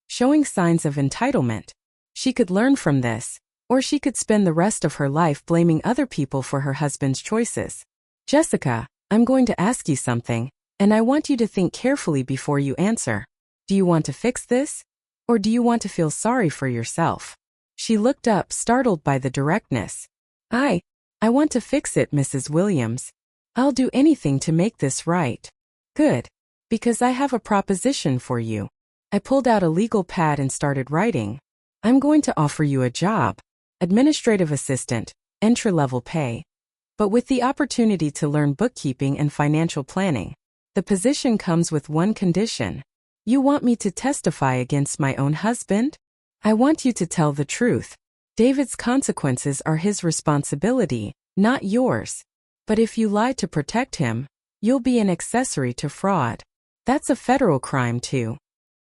showing signs of entitlement. She could learn from this, or she could spend the rest of her life blaming other people for her husband's choices. Jessica, I'm going to ask you something, and I want you to think carefully before you answer. Do you want to fix this? Or do you want to feel sorry for yourself? She looked up, startled by the directness. I want to fix it, Mrs. Williams. I'll do anything to make this right. Good. Because I have a proposition for you. I pulled out a legal pad and started writing. I'm going to offer you a job. Administrative assistant, entry-level pay. But with the opportunity to learn bookkeeping and financial planning. The position comes with one condition. You want me to testify against my own husband? I want you to tell the truth. David's consequences are his responsibility, not yours. But if you lie to protect him, you'll be an accessory to fraud. That's a federal crime too.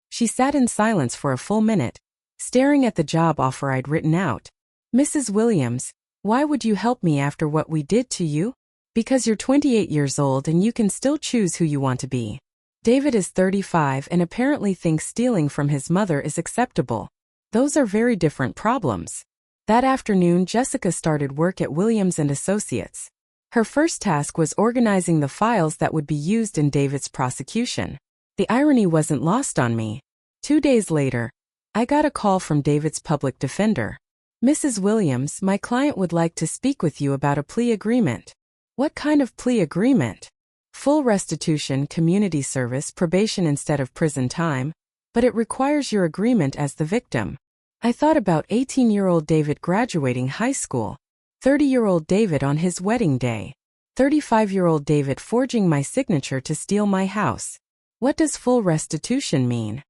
She sat in silence for a full minute, staring at the job offer I'd written out. Mrs. Williams, why would you help me after what we did to you? Because you're 28 years old and you can still choose who you want to be. David is 35 and apparently thinks stealing from his mother is acceptable. Those are very different problems. That afternoon, Jessica started work at Williams & Associates. Her first task was organizing the files that would be used in David's prosecution. The irony wasn't lost on me. 2 days later, I got a call from David's public defender. Mrs. Williams, my client would like to speak with you about a plea agreement. What kind of plea agreement? Full restitution, community service, probation instead of prison time, but it requires your agreement as the victim. I thought about 18-year-old David graduating high school, 30-year-old David on his wedding day, 35-year-old David forging my signature to steal my house. What does full restitution mean?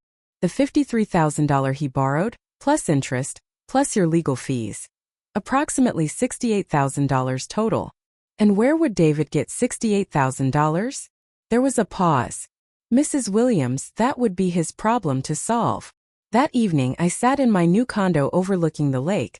The $53,000 he borrowed, plus interest, plus your legal fees. Approximately $68,000 total. And where would David get $68,000? There was a pause. Mrs. Williams, that would be his problem to solve. That evening I sat in my new condo overlooking the lake,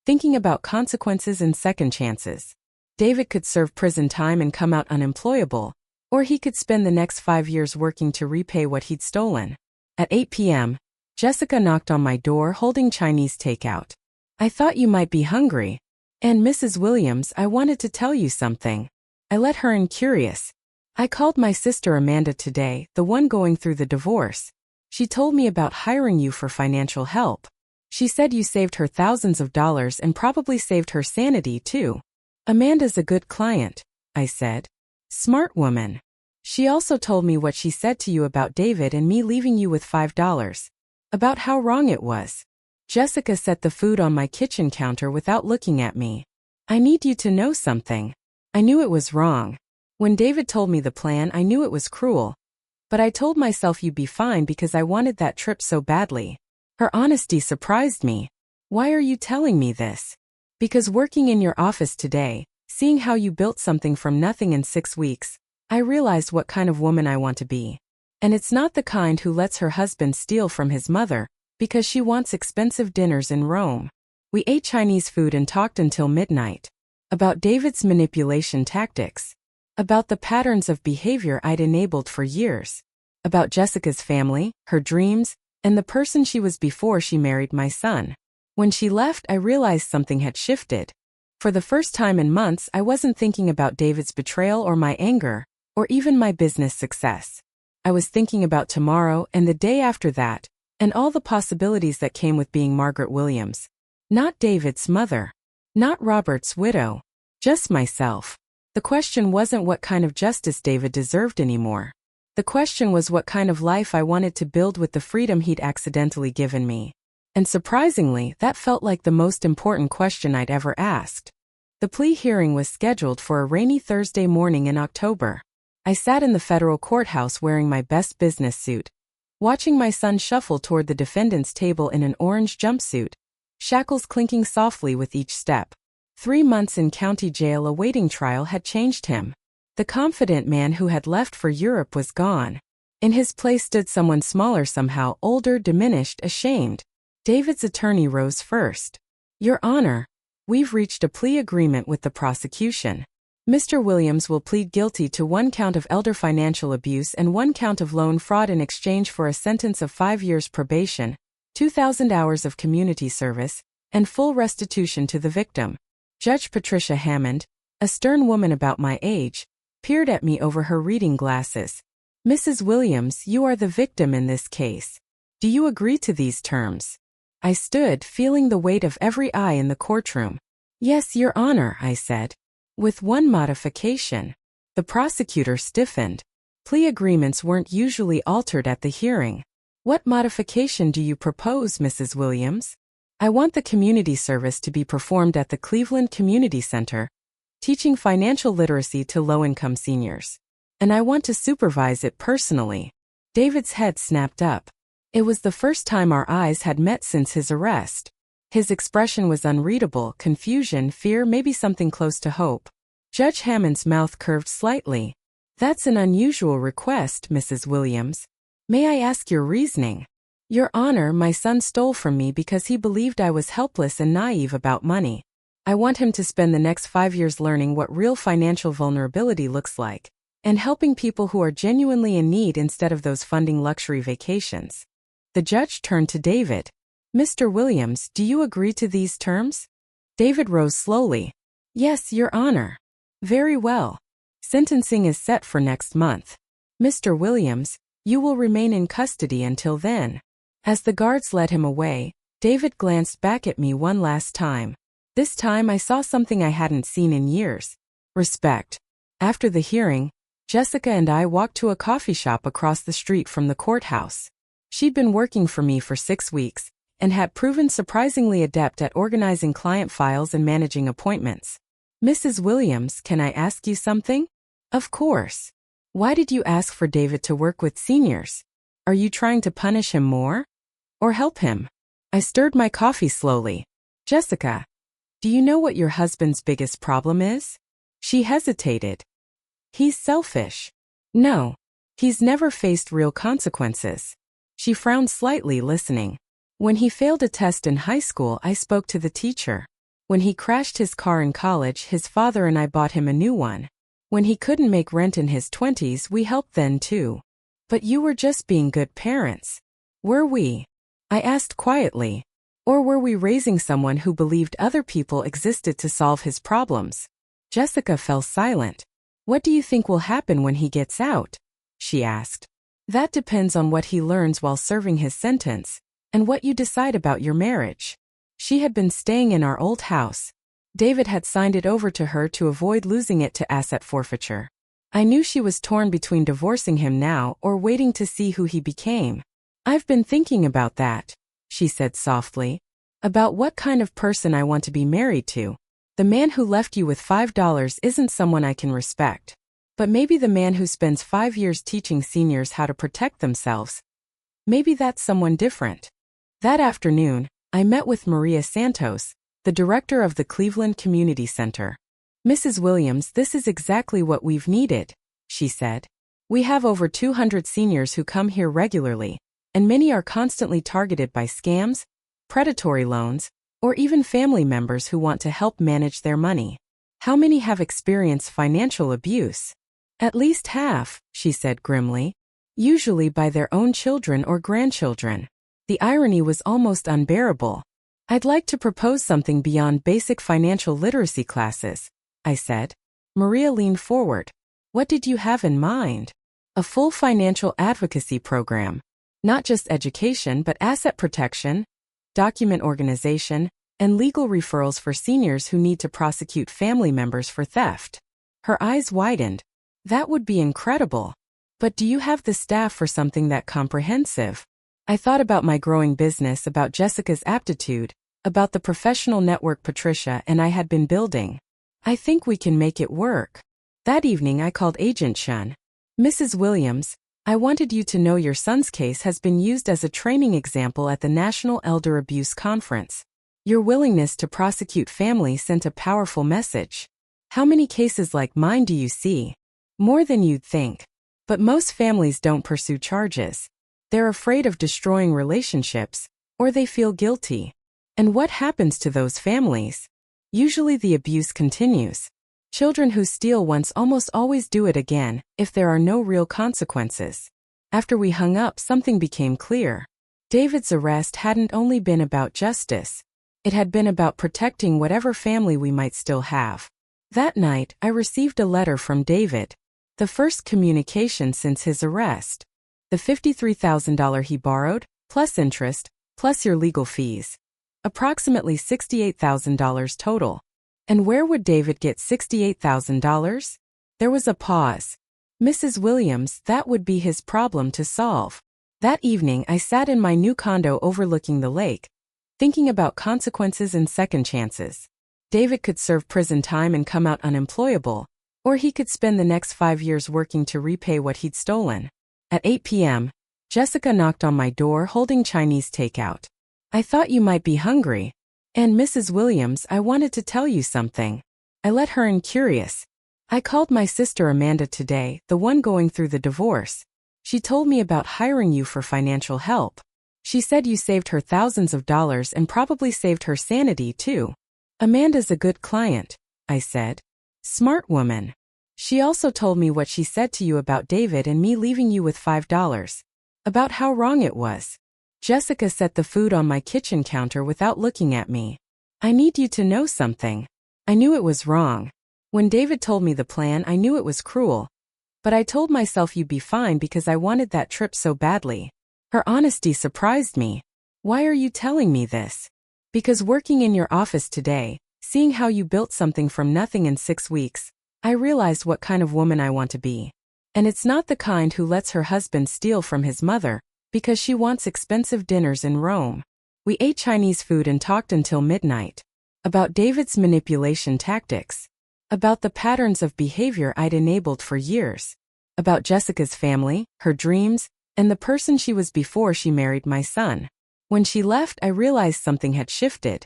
thinking about consequences and second chances. David could serve prison time and come out unemployable, or he could spend the next 5 years working to repay what he'd stolen. At 8 p.m., Jessica knocked on my door holding Chinese takeout. I thought you might be hungry. And Mrs. Williams, I wanted to tell you something. I let her in curious. I called my sister Amanda today, the one going through the divorce. She told me about hiring you for financial help. She said you saved her thousands of dollars and probably saved her sanity too. Amanda's a good client, I said. Smart woman. She also told me what she said to you about David and me leaving you with $5. About how wrong it was. Jessica set the food on my kitchen counter without looking at me. I need you to know something. I knew it was wrong. When David told me the plan, I knew it was cruel. But I told myself you'd be fine because I wanted that trip so badly. Her honesty surprised me. Why are you telling me this? Because working in your office today, seeing how you built something from nothing in 6 weeks, I realized what kind of woman I want to be. And it's not the kind who lets her husband steal from his mother, because she wants expensive dinners in Rome. We ate Chinese food and talked until midnight. About David's manipulation tactics. About the patterns of behavior I'd enabled for years. About Jessica's family, her dreams, and the person she was before she married my son. When she left, I realized something had shifted. For the first time in months, I wasn't thinking about David's betrayal or my anger, or even my business success. I was thinking about tomorrow and the day after that, and all the possibilities that came with being Margaret Williams. Not David's mother. Not Robert's widow. Just myself. The question wasn't what kind of justice David deserved anymore. The question was what kind of life I wanted to build with the freedom he'd accidentally given me. And surprisingly, that felt like the most important question I'd ever asked. The plea hearing was scheduled for a rainy Thursday morning in October. I sat in the federal courthouse wearing my best business suit, watching my son shuffle toward the defendant's table in an orange jumpsuit, shackles clinking softly with each step. 3 months in county jail awaiting trial had changed him. The confident man who had left for Europe was gone. In his place stood someone smaller somehow, older, diminished, ashamed. David's attorney rose first. Your Honor, we've reached a plea agreement with the prosecution. Mr. Williams will plead guilty to 1 count of elder financial abuse and 1 count of loan fraud in exchange for a sentence of 5 years probation, 2,000 hours of community service, and full restitution to the victim. Judge Patricia Hammond, a stern woman about my age, peered at me over her reading glasses. Mrs. Williams, you are the victim in this case. Do you agree to these terms? I stood, feeling the weight of every eye in the courtroom. Yes, Your Honor, I said. With 1 modification. The prosecutor stiffened. Plea agreements weren't usually altered at the hearing. What modification do you propose, Mrs. Williams? I want the community service to be performed at the Cleveland Community Center, teaching financial literacy to low-income seniors. And I want to supervise it personally. David's head snapped up. It was the first time our eyes had met since his arrest. His expression was unreadable, confusion, fear, maybe something close to hope. Judge Hammond's mouth curved slightly. That's an unusual request, Mrs. Williams. May I ask your reasoning? Your Honor, my son stole from me because he believed I was helpless and naive about money. I want him to spend the next 5 years learning what real financial vulnerability looks like, and helping people who are genuinely in need instead of those funding luxury vacations. The judge turned to David. Mr. Williams, do you agree to these terms? David rose slowly. Yes, Your Honor. Very well. Sentencing is set for next month. Mr. Williams, you will remain in custody until then. As the guards led him away, David glanced back at me one last time. This time I saw something I hadn't seen in years. Respect. After the hearing, Jessica and I walked to a coffee shop across the street from the courthouse. She'd been working for me for 6 weeks, and had proven surprisingly adept at organizing client files and managing appointments. Mrs. Williams, can I ask you something? Of course. Why did you ask for David to work with seniors? Are you trying to punish him more? Or help him? I stirred my coffee slowly. Jessica, do you know what your husband's biggest problem is? She hesitated. He's selfish. No. He's never faced real consequences. She frowned slightly, listening. When he failed a test in high school, I spoke to the teacher. When he crashed his car in college, his father and I bought him a new one. When he couldn't make rent in his 20s, we helped then too. But you were just being good parents. Were we? I asked quietly. Or were we raising someone who believed other people existed to solve his problems? Jessica fell silent. What do you think will happen when he gets out? She asked. That depends on what he learns while serving his sentence, and what you decide about your marriage. She had been staying in our old house. David had signed it over to her to avoid losing it to asset forfeiture. I knew she was torn between divorcing him now or waiting to see who he became. I've been thinking about that, she said softly. About what kind of person I want to be married to. The man who left you with $5 isn't someone I can respect. But maybe the man who spends 5 years teaching seniors how to protect themselves. Maybe that's someone different. That afternoon, I met with Maria Santos, the director of the Cleveland Community Center. Mrs. Williams, this is exactly what we've needed, she said. We have over 200 seniors who come here regularly, and many are constantly targeted by scams, predatory loans, or even family members who want to help manage their money. How many have experienced financial abuse? At least half, she said grimly. Usually by their own children or grandchildren. The irony was almost unbearable. I'd like to propose something beyond basic financial literacy classes, I said. Maria leaned forward. What did you have in mind? A full financial advocacy program. Not just education but asset protection, document organization, and legal referrals for seniors who need to prosecute family members for theft. Her eyes widened. That would be incredible. But do you have the staff for something that comprehensive? I thought about my growing business, about Jessica's aptitude, about the professional network Patricia and I had been building. I think we can make it work. That evening I called Agent Shun. Mrs. Williams, I wanted you to know your son's case has been used as a training example at the National Elder Abuse Conference. Your willingness to prosecute family sent a powerful message. How many cases like mine do you see? More than you'd think. But most families don't pursue charges. They're afraid of destroying relationships, or they feel guilty. And what happens to those families? Usually the abuse continues. Children who steal once almost always do it again, if there are no real consequences. After we hung up, something became clear. David's arrest hadn't only been about justice. It had been about protecting whatever family we might still have. That night, I received a letter from David. The first communication since his arrest. The $53,000 he borrowed, plus interest, plus your legal fees. Approximately $68,000 total. And where would David get $68,000? There was a pause. Mrs. Williams, that would be his problem to solve. That evening I sat in my new condo overlooking the lake, thinking about consequences and second chances. David could serve prison time and come out unemployable, or he could spend the next 5 years working to repay what he'd stolen. At 8 p.m., Jessica knocked on my door holding Chinese takeout. I thought you might be hungry. And Mrs. Williams, I wanted to tell you something. I let her in curious. I called my sister Amanda today, the one going through the divorce. She told me about hiring you for financial help. She said you saved her thousands of dollars and probably saved her sanity too. Amanda's a good client, I said. Smart woman. She also told me what she said to you about David and me leaving you with $5. About how wrong it was. Jessica set the food on my kitchen counter without looking at me. I need you to know something. I knew it was wrong. When David told me the plan, I knew it was cruel. But I told myself you'd be fine because I wanted that trip so badly. Her honesty surprised me. Why are you telling me this? Because working in your office today, seeing how you built something from nothing in 6 weeks, I realized what kind of woman I want to be. And it's not the kind who lets her husband steal from his mother, because she wants expensive dinners in Rome. We ate Chinese food and talked until midnight. About David's manipulation tactics. About the patterns of behavior I'd enabled for years. About Jessica's family, her dreams, and the person she was before she married my son. When she left, I realized something had shifted.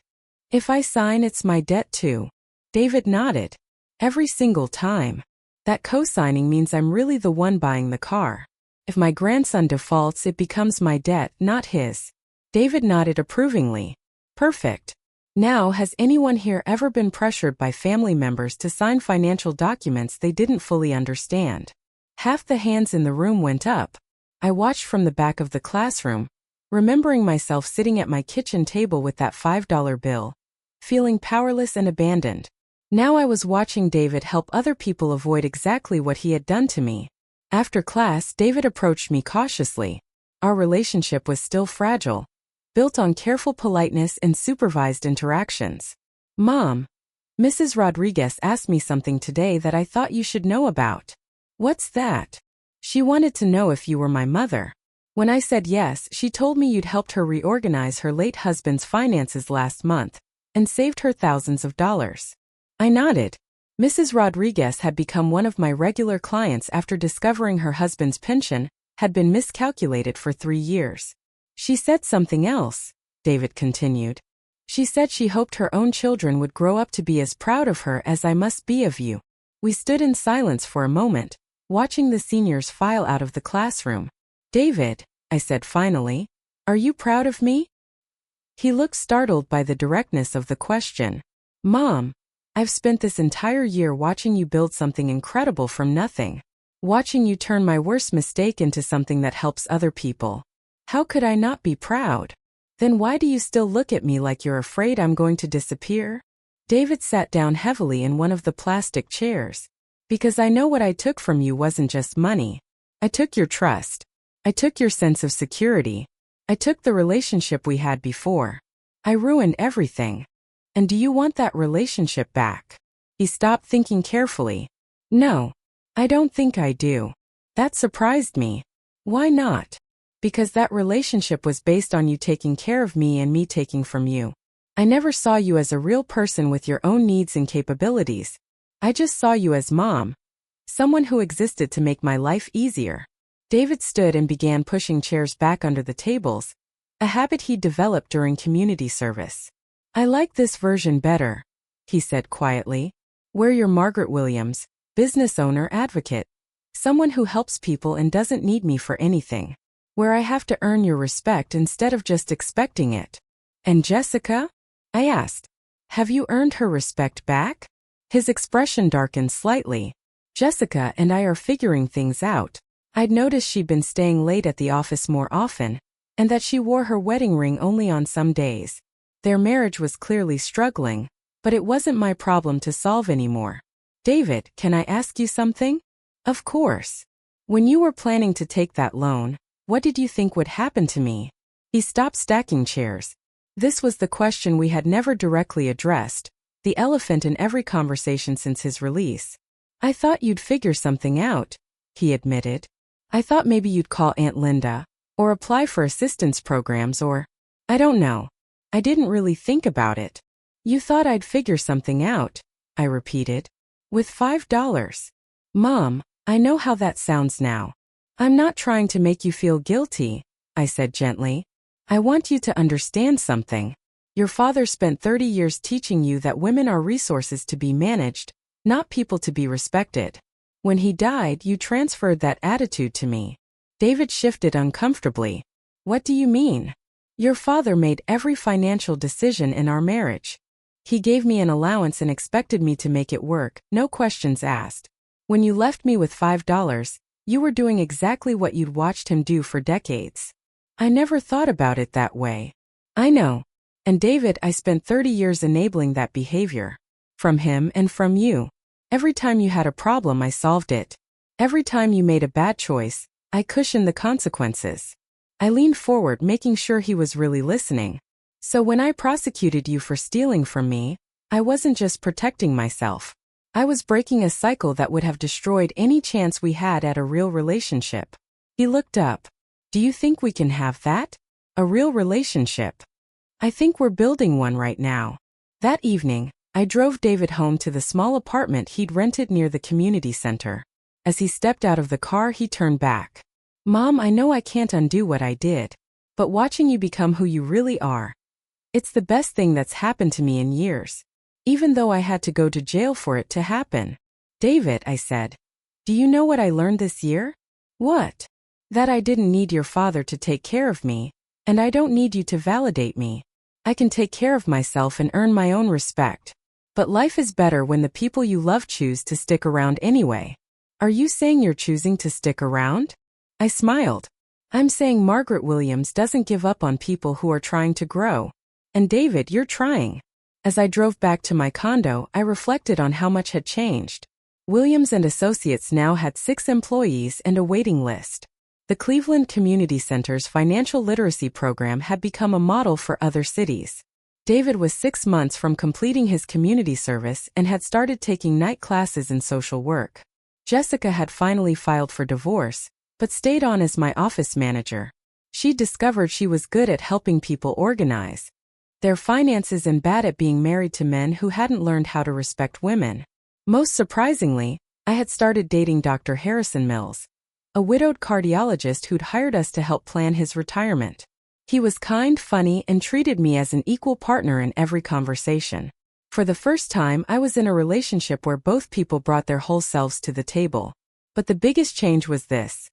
If I sign, it's my debt too. David nodded. Every single time. That co-signing means I'm really the one buying the car. If my grandson defaults, it becomes my debt, not his. David nodded approvingly. Perfect. Now, has anyone here ever been pressured by family members to sign financial documents they didn't fully understand? Half the hands in the room went up. I watched from the back of the classroom, remembering myself sitting at my kitchen table with that $5 bill, feeling powerless and abandoned. Now I was watching David help other people avoid exactly what he had done to me. After class, David approached me cautiously. Our relationship was still fragile, built on careful politeness and supervised interactions. Mom, Mrs. Rodriguez asked me something today that I thought you should know about. What's that? She wanted to know if you were my mother. When I said yes, she told me you'd helped her reorganize her late husband's finances last month and saved her thousands of dollars. I nodded. Mrs. Rodriguez had become one of my regular clients after discovering her husband's pension had been miscalculated for 3 years. She said something else, David continued. She said she hoped her own children would grow up to be as proud of her as I must be of you. We stood in silence for a moment, watching the seniors file out of the classroom. David, I said finally, are you proud of me? He looked startled by the directness of the question. Mom, I've spent this entire year watching you build something incredible from nothing. Watching you turn my worst mistake into something that helps other people. How could I not be proud? Then why do you still look at me like you're afraid I'm going to disappear? David sat down heavily in one of the plastic chairs. Because I know what I took from you wasn't just money. I took your trust. I took your sense of security. I took the relationship we had before. I ruined everything. And do you want that relationship back? He stopped, thinking carefully. No, I don't think I do. That surprised me. Why not? Because that relationship was based on you taking care of me and me taking from you. I never saw you as a real person with your own needs and capabilities. I just saw you as mom. Someone who existed to make my life easier. David stood and began pushing chairs back under the tables, a habit he'd developed during community service. I like this version better, he said quietly. Where you're Margaret Williams, business owner advocate. Someone who helps people and doesn't need me for anything. Where I have to earn your respect instead of just expecting it. And Jessica? I asked. Have you earned her respect back? His expression darkened slightly. Jessica and I are figuring things out. I'd noticed she'd been staying late at the office more often, and that she wore her wedding ring only on some days. Their marriage was clearly struggling, but it wasn't my problem to solve anymore. David, can I ask you something? Of course. When you were planning to take that loan, what did you think would happen to me? He stopped stacking chairs. This was the question we had never directly addressed, the elephant in every conversation since his release. I thought you'd figure something out, he admitted. I thought maybe you'd call Aunt Linda, or apply for assistance programs or, I don't know. I didn't really think about it. You thought I'd figure something out, I repeated. With $5. Mom, I know how that sounds now. I'm not trying to make you feel guilty, I said gently. I want you to understand something. Your father spent 30 years teaching you that women are resources to be managed, not people to be respected. When he died, you transferred that attitude to me. David shifted uncomfortably. What do you mean? Your father made every financial decision in our marriage. He gave me an allowance and expected me to make it work, no questions asked. When you left me with $5, you were doing exactly what you'd watched him do for decades. I never thought about it that way. I know. And David, I spent 30 years enabling that behavior. From him and from you. Every time you had a problem, I solved it. Every time you made a bad choice, I cushioned the consequences. I leaned forward, making sure he was really listening. So when I prosecuted you for stealing from me, I wasn't just protecting myself. I was breaking a cycle that would have destroyed any chance we had at a real relationship. He looked up. Do you think we can have that? A real relationship? I think we're building one right now. That evening, I drove David home to the small apartment he'd rented near the community center. As he stepped out of the car, he turned back. Mom, I know I can't undo what I did, but watching you become who you really are, it's the best thing that's happened to me in years. Even though I had to go to jail for it to happen. David, I said. Do you know what I learned this year? What? That I didn't need your father to take care of me, and I don't need you to validate me. I can take care of myself and earn my own respect. But life is better when the people you love choose to stick around anyway. Are you saying you're choosing to stick around? I smiled. I'm saying Margaret Williams doesn't give up on people who are trying to grow. And David, you're trying. As I drove back to my condo, I reflected on how much had changed. Williams and Associates now had 6 employees and a waiting list. The Cleveland Community Center's financial literacy program had become a model for other cities. David was 6 months from completing his community service and had started taking night classes in social work. Jessica had finally filed for divorce, but stayed on as my office manager. She discovered she was good at helping people organize their finances and bad at being married to men who hadn't learned how to respect women. Most surprisingly, I had started dating Dr. Harrison Mills, a widowed cardiologist who'd hired us to help plan his retirement. He was kind, funny, and treated me as an equal partner in every conversation. For the first time, I was in a relationship where both people brought their whole selves to the table. But the biggest change was this.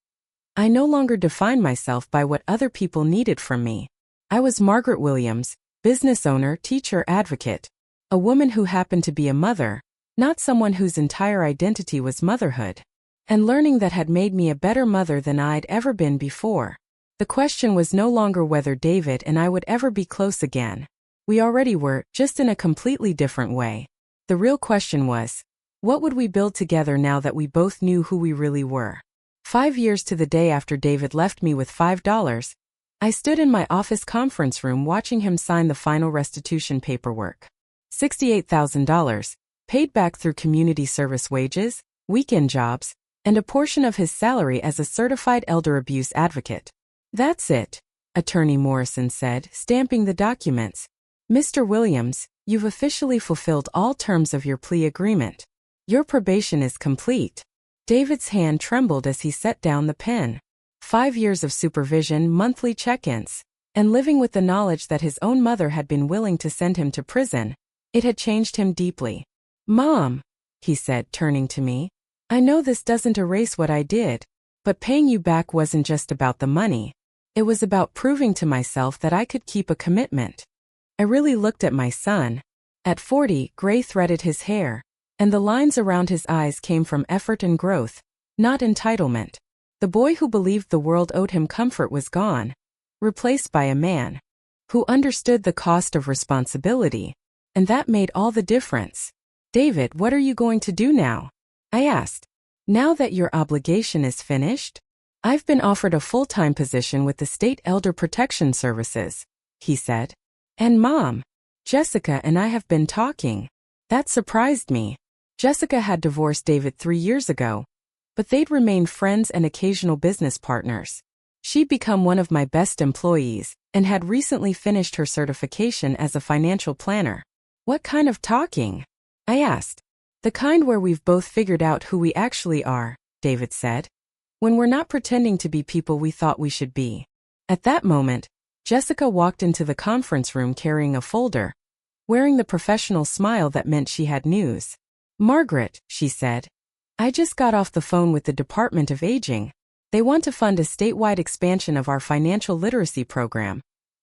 I no longer defined myself by what other people needed from me. I was Margaret Williams, business owner, teacher, advocate. A woman who happened to be a mother, not someone whose entire identity was motherhood. And learning that had made me a better mother than I'd ever been before. The question was no longer whether David and I would ever be close again. We already were, just in a completely different way. The real question was, what would we build together now that we both knew who we really were? 5 years to the day after David left me with $5, I stood in my office conference room watching him sign the final restitution paperwork. $68,000, paid back through community service wages, weekend jobs, and a portion of his salary as a certified elder abuse advocate. That's it, Attorney Morrison said, stamping the documents. Mr. Williams, you've officially fulfilled all terms of your plea agreement. Your probation is complete. David's hand trembled as he set down the pen. 5 years of supervision, monthly check-ins. And living with the knowledge that his own mother had been willing to send him to prison, it had changed him deeply. "Mom," he said, turning to me, "I know this doesn't erase what I did, but paying you back wasn't just about the money. It was about proving to myself that I could keep a commitment." I really looked at my son. At 40, gray threaded his hair, and the lines around his eyes came from effort and growth, not entitlement. The boy who believed the world owed him comfort was gone, replaced by a man who understood the cost of responsibility, and that made all the difference. "David, what are you going to do now?" I asked. "Now that your obligation is finished?" "I've been offered a full-time position with the State Elder Protection Services," he said. "And Mom, Jessica and I have been talking." That surprised me. Jessica had divorced David 3 years ago, but they'd remained friends and occasional business partners. She'd become one of my best employees and had recently finished her certification as a financial planner. "What kind of talking?" I asked. "The kind where we've both figured out who we actually are," David said. "When we're not pretending to be people we thought we should be." At that moment, Jessica walked into the conference room carrying a folder, wearing the professional smile that meant she had news. "Margaret," she said, "I just got off the phone with the Department of Aging. They want to fund a statewide expansion of our financial literacy program.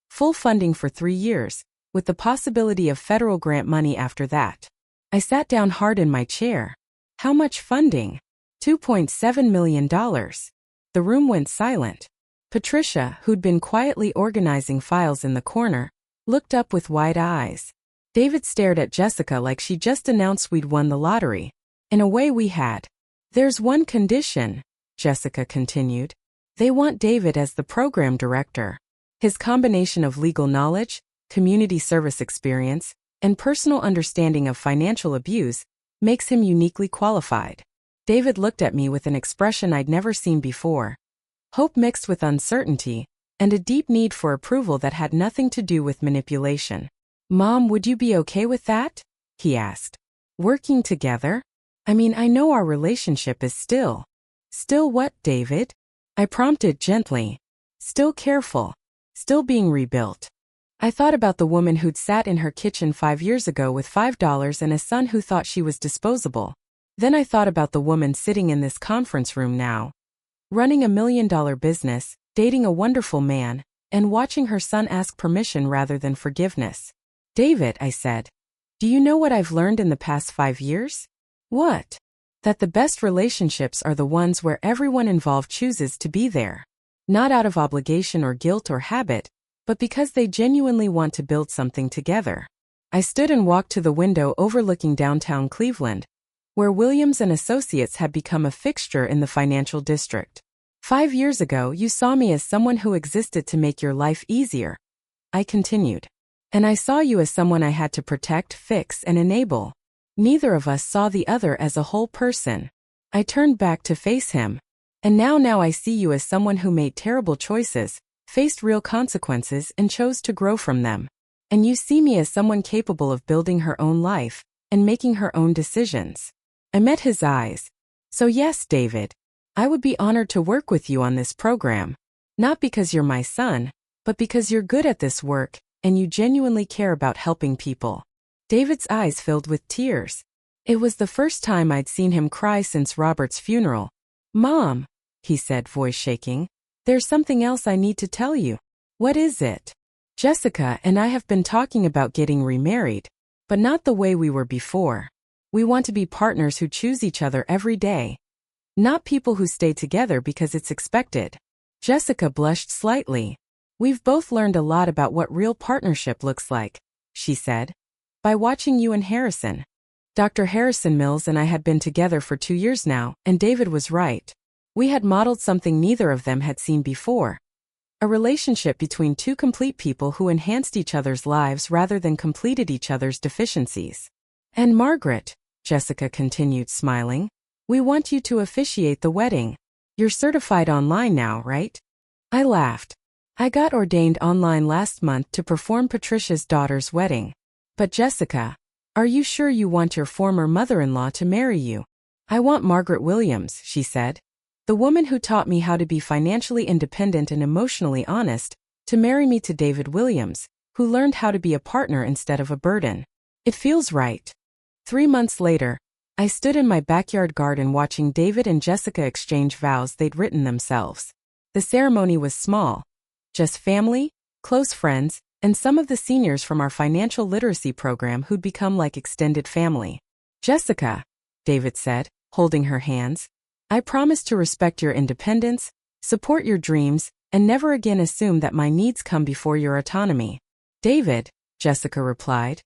Full funding for 3 years, with the possibility of federal grant money after that." I sat down hard in my chair. "How much funding?" $2.7 million. The room went silent. Patricia, who'd been quietly organizing files in the corner, looked up with wide eyes. David stared at Jessica like she just announced we'd won the lottery. "In a way we had. There's one condition," Jessica continued. "They want David as the program director. His combination of legal knowledge, community service experience, and personal understanding of financial abuse makes him uniquely qualified." David looked at me with an expression I'd never seen before. Hope mixed with uncertainty, and a deep need for approval that had nothing to do with manipulation. "Mom, would you be okay with that?" he asked. "Working together? I mean, I know our relationship is still." "Still what, David?" I prompted gently. "Still careful. Still being rebuilt." I thought about the woman who'd sat in her kitchen 5 years ago with $5 and a son who thought she was disposable. Then I thought about the woman sitting in this conference room now, running $1 million business, dating a wonderful man, and watching her son ask permission rather than forgiveness. "David," I said, "do you know what I've learned in the past 5 years?" "What?" "That the best relationships are the ones where everyone involved chooses to be there. Not out of obligation or guilt or habit, but because they genuinely want to build something together." I stood and walked to the window overlooking downtown Cleveland, where Williams & Associates had become a fixture in the financial district. "5 years ago, you saw me as someone who existed to make your life easier," I continued. "And I saw you as someone I had to protect, fix, and enable. Neither of us saw the other as a whole person." I turned back to face him. "And now I see you as someone who made terrible choices, faced real consequences, and chose to grow from them. And you see me as someone capable of building her own life and making her own decisions." I met his eyes. "So yes, David, I would be honored to work with you on this program. Not because you're my son, but because you're good at this work and you genuinely care about helping people." David's eyes filled with tears. It was the first time I'd seen him cry since Robert's funeral. "Mom," he said, voice shaking, "there's something else I need to tell you." "What is it?" "Jessica and I have been talking about getting remarried, but not the way we were before. We want to be partners who choose each other every day. Not people who stay together because it's expected." Jessica blushed slightly. "We've both learned a lot about what real partnership looks like," she said, "by watching you and Harrison." Dr. Harrison Mills and I had been together for 2 years now, and David was right. We had modeled something neither of them had seen before. A relationship between two complete people who enhanced each other's lives rather than completed each other's deficiencies. "And Margaret," Jessica continued, smiling, "we want you to officiate the wedding. You're certified online now, right?" I laughed. "I got ordained online last month to perform Patricia's daughter's wedding. But Jessica, are you sure you want your former mother-in-law to marry you?" "I want Margaret Williams," she said. "The woman who taught me how to be financially independent and emotionally honest, to marry me to David Williams, who learned how to be a partner instead of a burden. It feels right. 3 months later, I stood in my backyard garden watching David and Jessica exchange vows they'd written themselves. The ceremony was small. Just family, close friends, and some of the seniors from our financial literacy program who'd become like extended family. Jessica, David said, holding her hands, I promise to respect your independence, support your dreams, and never again assume that my needs come before your autonomy. David, Jessica replied,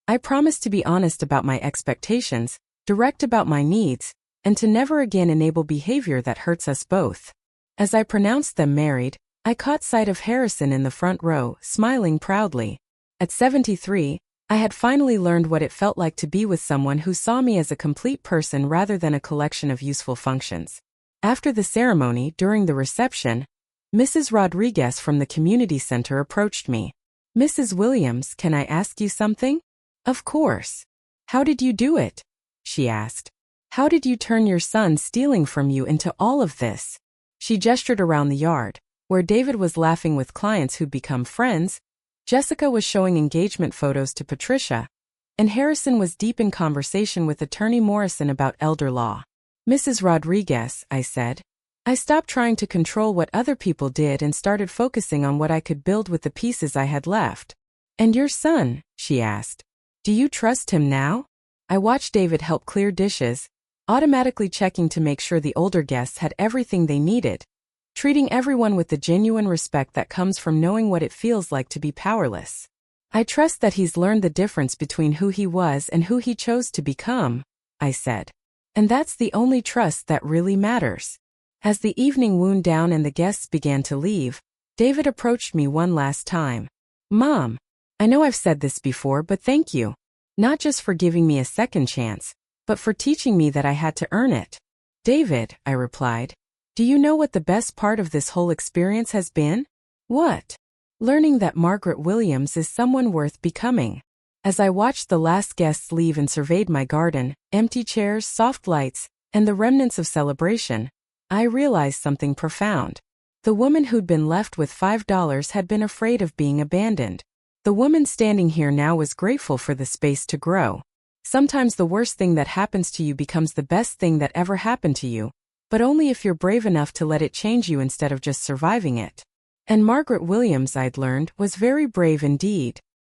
I promise to be honest about my expectations, direct about my needs, and to never again enable behavior that hurts us both. As I pronounced them married, I caught sight of Harrison in the front row, smiling proudly. At 73, I had finally learned what it felt like to be with someone who saw me as a complete person rather than a collection of useful functions. After the ceremony, during the reception, Mrs. Rodriguez from the community center approached me. Mrs. Williams, can I ask you something? Of course. How did you do it? She asked. How did you turn your son stealing from you into all of this? She gestured around the yard, where David was laughing with clients who'd become friends, Jessica was showing engagement photos to Patricia, and Harrison was deep in conversation with Attorney Morrison about elder law. Mrs. Rodriguez, I said, I stopped trying to control what other people did and started focusing on what I could build with the pieces I had left. And your son, she asked. Do you trust him now? I watched David help clear dishes, automatically checking to make sure the older guests had everything they needed, treating everyone with the genuine respect that comes from knowing what it feels like to be powerless. I trust that he's learned the difference between who he was and who he chose to become, I said. And that's the only trust that really matters. As the evening wound down and the guests began to leave, David approached me one last time. Mom, I know I've said this before, but thank you. Not just for giving me a second chance, but for teaching me that I had to earn it. David, I replied, do you know what the best part of this whole experience has been? What? Learning that Margaret Williams is someone worth becoming. As I watched the last guests leave and surveyed my garden, empty chairs, soft lights, and the remnants of celebration, I realized something profound. The woman who'd been left with $5 had been afraid of being abandoned. The woman standing here now was grateful for the space to grow. Sometimes the worst thing that happens to you becomes the best thing that ever happened to you, but only if you're brave enough to let it change you instead of just surviving it. And Margaret Williams, I'd learned, was very brave indeed.